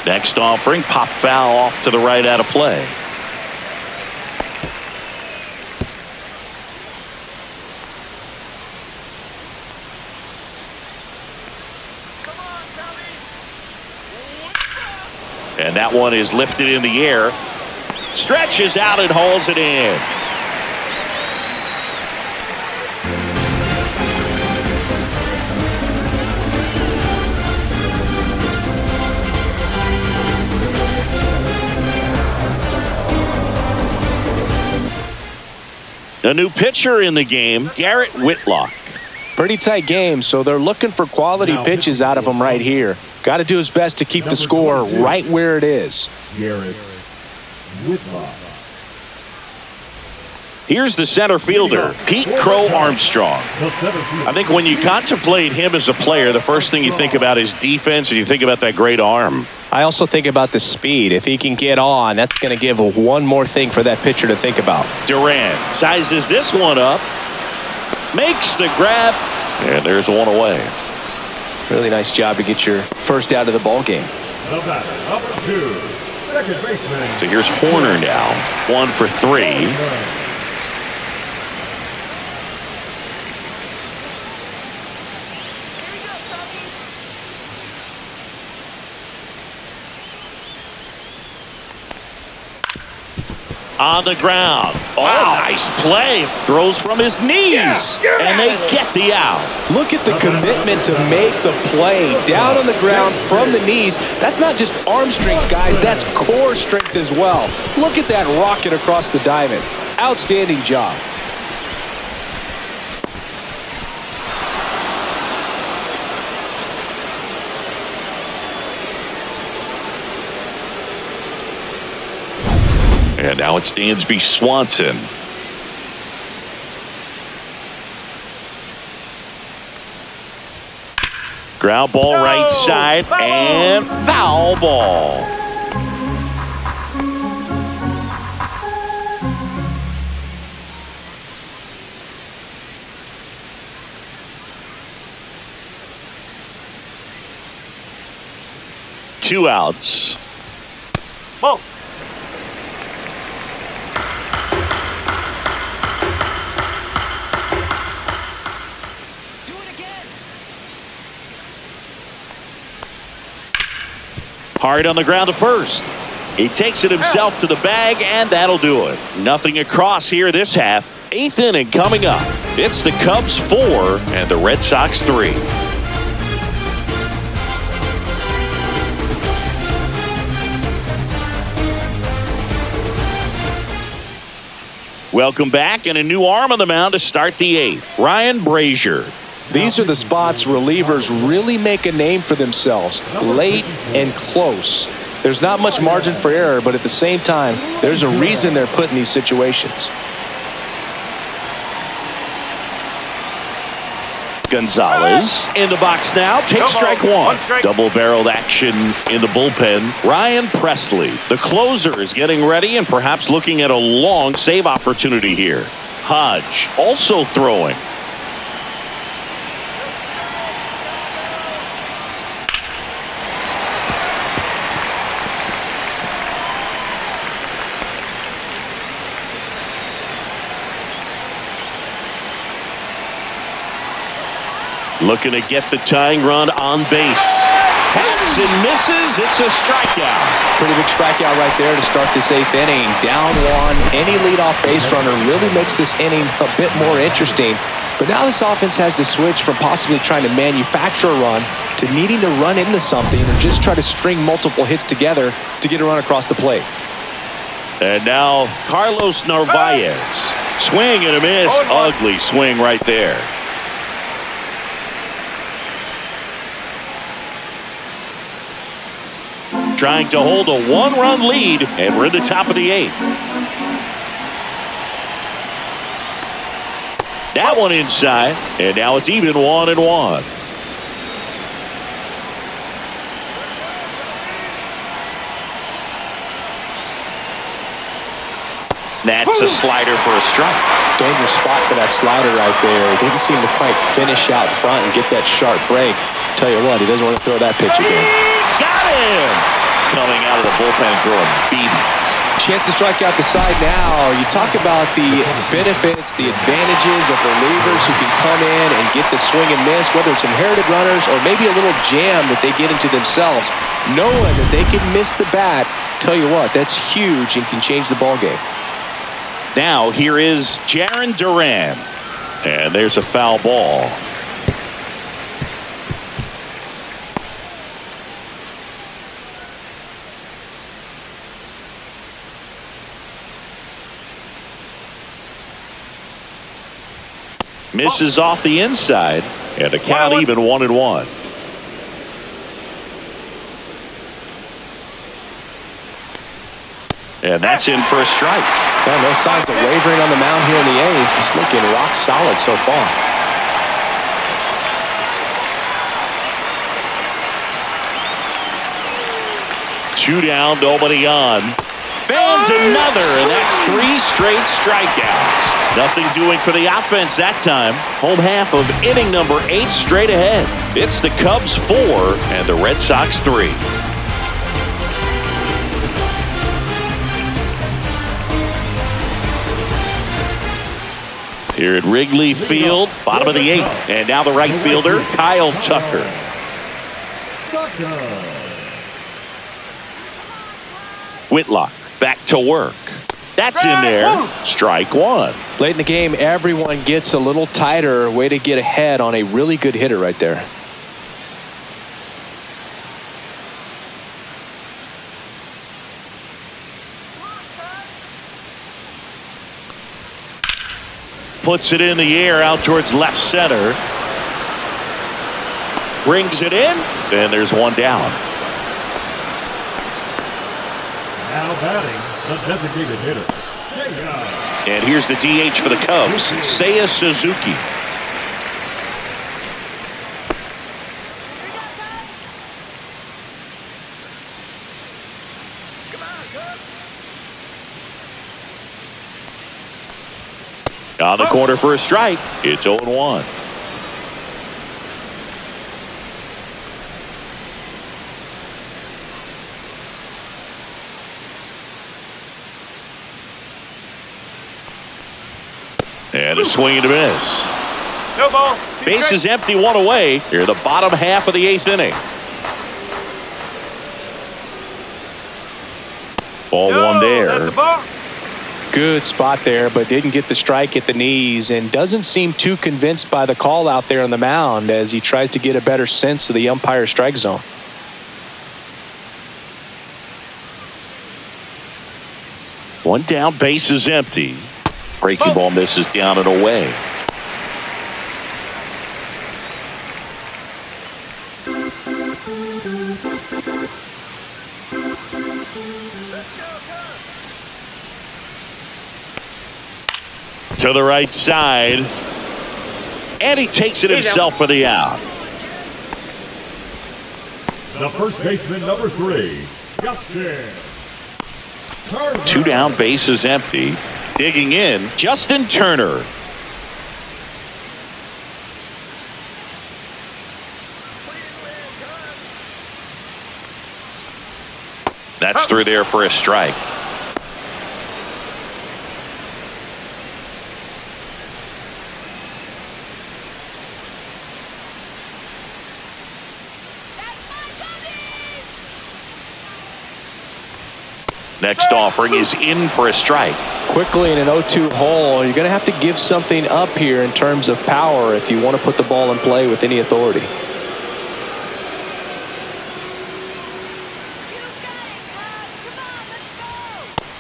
S1: Next offering, pop foul off to the right out of play. And that one is lifted in the air. Stretches out and hauls it in. A new pitcher in the game, Garrett Whitlock.
S2: Pretty tight game, so they're looking for quality pitches out of him right here. Got to do his best to keep the score right where it is.
S3: Garrett Whitlock.
S1: Here's the center fielder, Pete Crow Armstrong. I think when you contemplate him as a player, the first thing you think about is defense, and you think about that great arm.
S2: I also think about the speed. If he can get on, that's going to give one more thing for that pitcher to think about.
S1: Duran sizes this one up, makes the grab, and there's one away.
S2: Really nice job to get your first out of the ball game.
S3: The batter, number 2, second baseman.
S1: So here's Horner now, 1 for 3. On the ground. Oh, nice play. Throws from his knees. And they get the out.
S2: Look at the commitment to make the play. Down on the ground from the knees. That's not just arm strength, guys. That's core strength as well. Look at that rocket across the diamond. Outstanding job.
S1: And now it's Dansby Swanson. Ground ball right side and foul ball. Two outs.
S4: Ball.
S1: Hard on the ground to first. He takes it himself to the bag, and that'll do it. Nothing across here this half. 8th inning coming up. It's the Cubs 4 and the Red Sox 3. Welcome back, and a new arm on the mound to start the 8th. Ryan Brazier.
S2: These are the spots relievers really make a name for themselves. Late and close. There's not much margin for error, but at the same time, there's a reason they're put in these situations.
S1: Gonzalez in the box now. Takes strike one. Double-barreled action in the bullpen. Ryan Presley, the closer, is getting ready and perhaps looking at a long save opportunity here. Hodge also throwing. Looking to get the tying run on base. Hacks and misses. It's a strikeout.
S2: Pretty big strikeout right there to start this 8th inning. Down one. Any leadoff base runner really makes this inning a bit more interesting. But now this offense has to switch from possibly trying to manufacture a run to needing to run into something or just try to string multiple hits together to get a run across the plate.
S1: And now Carlos Narvaez. Swing and a miss. Ugly swing right there. Trying to hold a one-run lead, and we're in the top of the 8th. That one inside, and now it's even 1-1. That's a slider for a strike.
S2: Dangerous spot for that slider right there. Didn't seem to quite finish out front and get that sharp break. Tell you what, he doesn't want to throw that pitch again.
S1: Got him! Coming out of the bullpen throwing beatings.
S2: Chance to strike out the side now. You talk about the benefits, the advantages of relievers who can come in and get the swing and miss, whether it's inherited runners or maybe a little jam that they get into themselves. Knowing that they can miss the bat, tell you what, that's huge and can change the ball game.
S1: Now here is Jarren Duran. And there's a foul ball. Misses off the inside, and the count even 1-1. And that's in for a strike.
S2: Well, no signs of wavering on the mound here in the 8th. He's looking rock solid so far.
S1: Two down, nobody on. Fans another, and that's 3 straight strikeouts. Nothing doing for the offense that time. Home half of inning number 8 straight ahead. It's the Cubs 4 and the Red Sox 3. Here at Wrigley Field, bottom of the 8th. And now the right fielder, Kyle Tucker. Whitlock back to work. That's in there. Strike one.
S2: Late in the game, everyone gets a little tighter. Way to get ahead on a really good hitter right there.
S1: Puts it in the air out towards left center. Brings it in. And there's one down.
S3: Now batting, the designated hitter.
S1: And here's the DH for the Cubs, Seiya Suzuki. On the corner for a strike. It's 0-1. And a swing and a miss.
S4: No ball.
S1: Base is empty, one away. Here, the bottom half of the 8th inning. Ball one there.
S4: That's the ball.
S2: Good spot there, but didn't get the strike at the knees and doesn't seem too convinced by the call out there on the mound as he tries to get a better sense of the umpire strike zone.
S1: One down, base is empty. Breaking ball misses down and away. To the right side. And he takes it himself for the out.
S3: The first baseman, number 3, Justin Turner.
S1: 2 down, bases empty. Digging in, Justin Turner. That's through there for a strike. Next offering is in for a strike.
S2: Quickly in an 0-2 hole, you're going to have to give something up here in terms of power if you want to put the ball in play with any authority.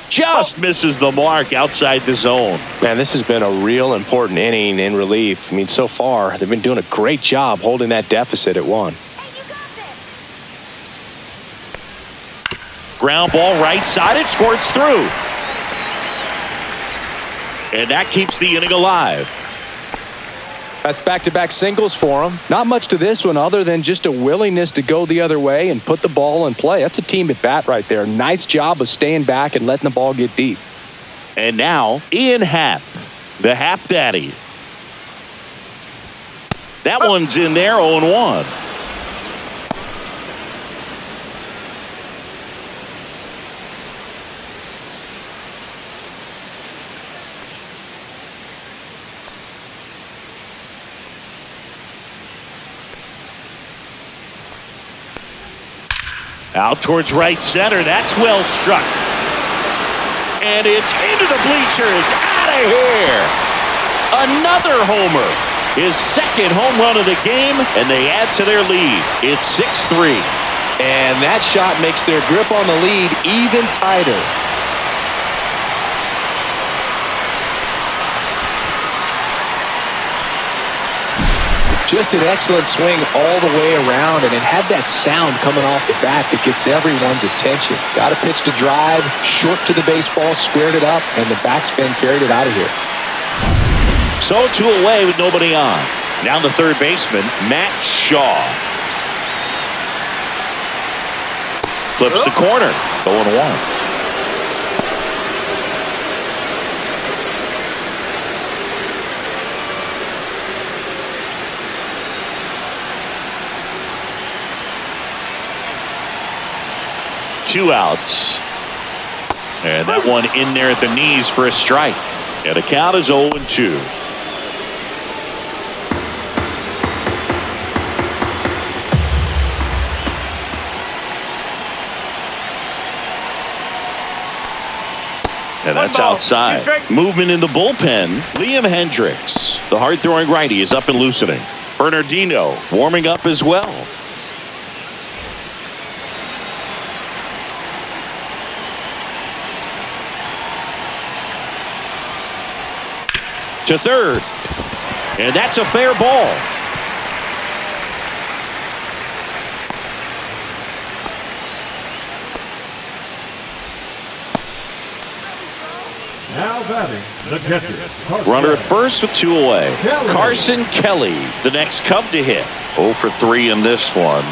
S1: Just misses the mark outside the zone.
S2: Man, this has been a real important inning in relief. I mean, so far, they've been doing a great job holding that deficit at 1.
S1: Ground ball right side. It squirts through. And that keeps the inning alive.
S2: That's back-to-back singles for him. Not much to this one other than just a willingness to go the other way and put the ball in play. That's a team at bat right there. Nice job of staying back and letting the ball get deep.
S1: And now, Ian Happ, the Happ Daddy. That one's in there, 0-1. Out towards right center. That's well struck. And it's into the bleachers. Out of here. Another homer. His second home run of the game, and they add to their lead. It's 6-3.
S2: And that shot makes their grip on the lead even tighter. Just an excellent swing all the way around, and it had that sound coming off the bat that gets everyone's attention. Got a pitch to drive, short to the baseball, squared it up, and the backspin carried it out of here.
S1: So 2 away with nobody on. Now the third baseman, Matt Shaw. Flips the corner, 0-1. Two outs. And that one in there at the knees for a strike. And the count is 0-2. And that's outside. Movement in the bullpen. Liam Hendricks, the hard-throwing righty, is up and loosening. Bernardino warming up as well. To third. And that's a fair ball.
S3: Now batting, the catcher.
S1: Runner at first with 2 away.
S3: Kelly.
S1: Carson Kelly, the next Cub to hit. 0 for 3 in this one.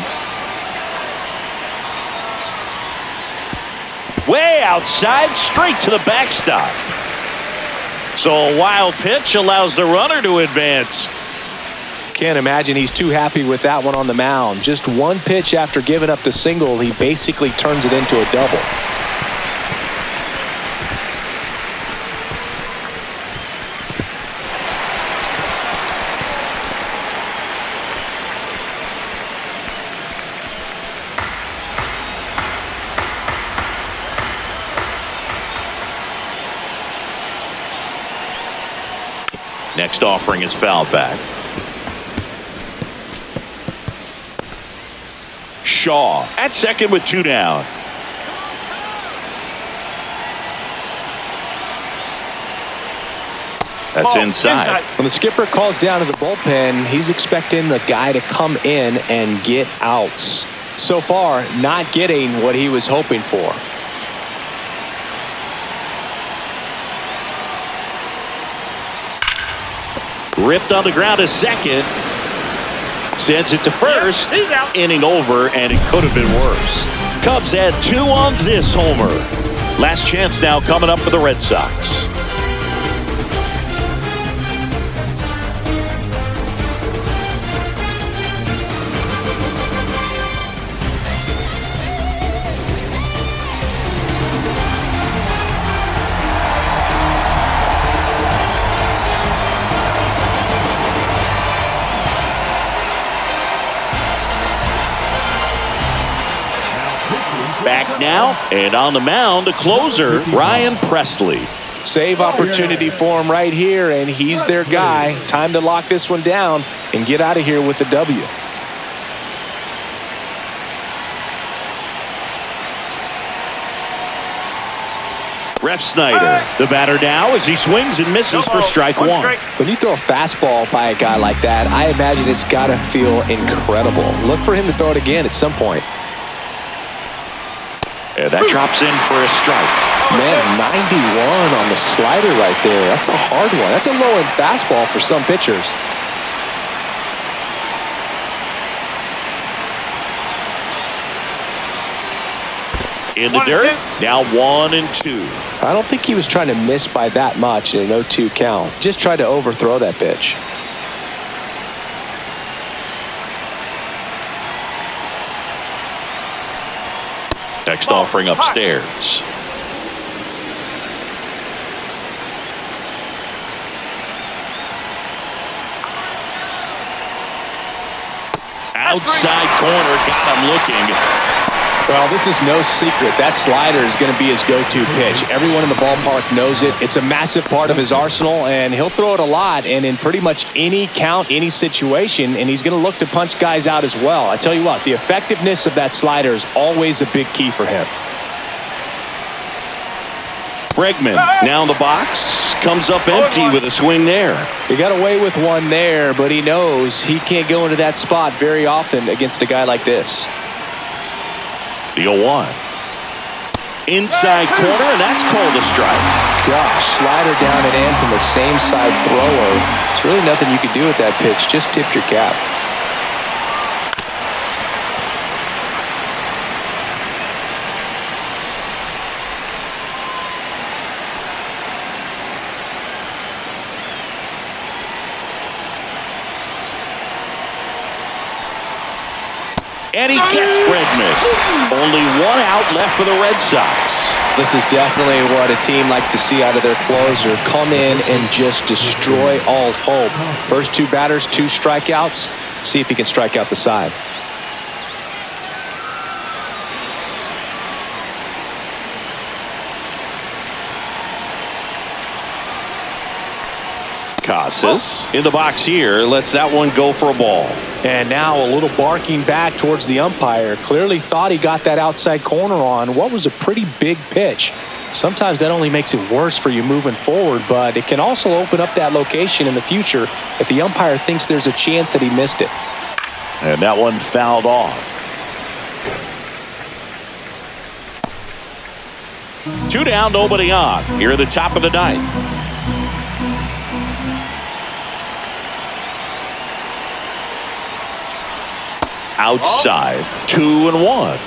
S1: Way outside, straight to the backstop. So a wild pitch allows the runner to advance.
S2: Can't imagine he's too happy with that one on the mound. Just one pitch after giving up the single, he basically turns it into a double.
S1: Next offering is fouled back. Shaw at second with 2 down. That's inside.
S2: When the skipper calls down to the bullpen, he's expecting the guy to come in and get outs. So far, not getting what he was hoping for.
S1: Ripped on the ground to second. Sends it to first.
S4: He's out.
S1: Inning over, and it could have been worse. Cubs had 2 on this homer. Last chance now coming up for the Red Sox. Back now, and on the mound, a closer, Ryan Presley.
S2: Save opportunity for him right here, and he's their guy. Time to lock this one down and get out of here with the W.
S1: Ref Snyder, the batter now as he swings and misses for strike one.
S2: When you throw a fastball by a guy like that, I imagine it's got to feel incredible. Look for him to throw it again at some point.
S1: And that drops in for a strike.
S2: Man, 91 on the slider right there. That's a hard one. That's a low-end fastball for some pitchers.
S1: In the dirt, now 1-2.
S2: I don't think he was trying to miss by that much in an 0-2 count. Just tried to overthrow that pitch.
S1: Next offering upstairs. Outside corner, got him looking.
S2: Well, this is no secret. That slider is going to be his go-to pitch. Everyone in the ballpark knows it. It's a massive part of his arsenal, and he'll throw it a lot and in pretty much any count, any situation, and he's going to look to punch guys out as well. I tell you what, the effectiveness of that slider is always a big key for him.
S1: Bregman now in the box, comes up empty with a swing there.
S2: He got away with one there, but he knows he can't go into that spot very often against a guy like this.
S1: The 0-1. Inside corner, and that's called a strike.
S2: Gosh, slider down and in from the same side thrower. There's really nothing you can do with that pitch. Just tip your cap.
S1: And he gets Bregman. Only 1 out left for the Red Sox.
S2: This is definitely what a team likes to see out of their closer. Come in and just destroy all hope. First 2 batters, 2 strikeouts. See if he can strike out the side.
S1: Casas in the box here, lets that one go for a ball.
S2: And now a little barking back towards the umpire. Clearly thought he got that outside corner on what was a pretty big pitch. Sometimes that only makes it worse for you moving forward, but it can also open up that location in the future if the umpire thinks there's a chance that he missed it.
S1: And that one fouled off. 2 down, nobody on. Here at the top of the 9th. Outside, 2-1.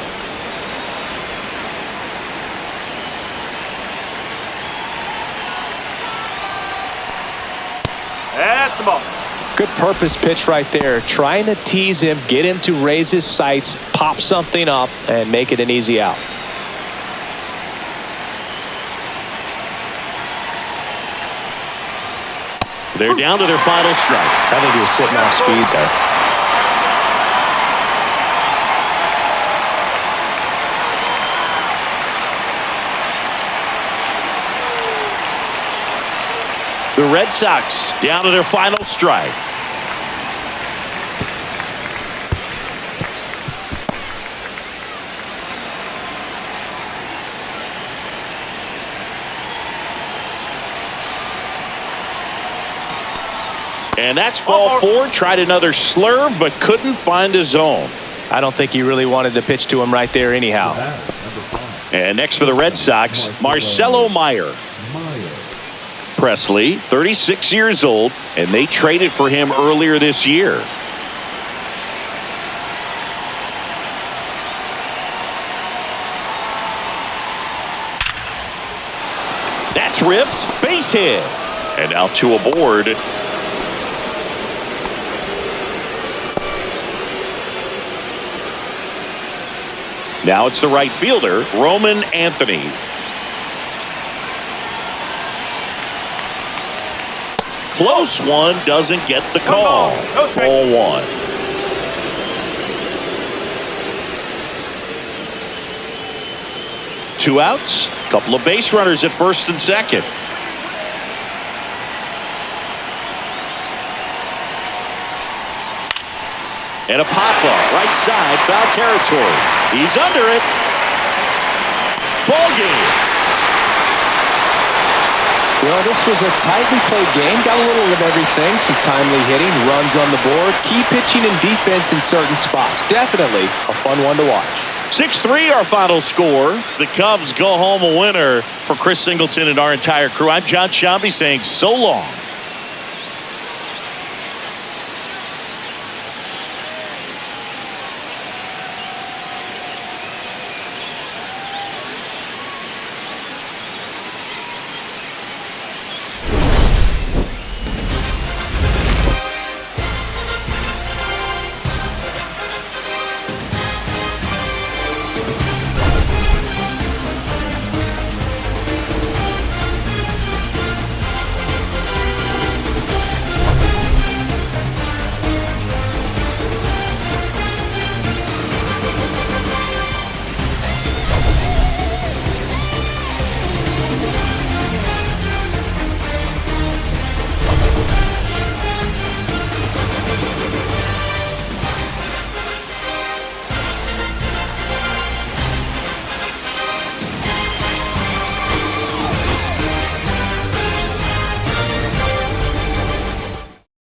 S4: That's the ball.
S2: Good purpose pitch right there. Trying to tease him, get him to raise his sights, pop something up, and make it an easy out.
S1: They're down to their final strike.
S2: I think he was sitting off speed there.
S1: The Red Sox down to their final strike. And that's ball 4. Tried another slurve, but couldn't find his zone.
S2: I don't think he really wanted to pitch to him right there anyhow.
S1: And next for the Red Sox, Marcelo Meyer. Presley, 36 years old, and they traded for him earlier this year. That's ripped. Base hit. And now 2 aboard. Now it's the right fielder, Roman Anthony. Close one, doesn't get the call. Ball 1. Two outs, couple of base runners at first and second. And a pop-up, right side, foul territory. He's under it. Ball game.
S2: Well, this was a tightly played game. Got a little of everything. Some timely hitting, runs on the board, key pitching and defense in certain spots. Definitely a fun one to watch.
S1: 6-3 our final score. The Cubs go home a winner. For Chris Singleton and our entire crew, I'm John Shambi saying so long.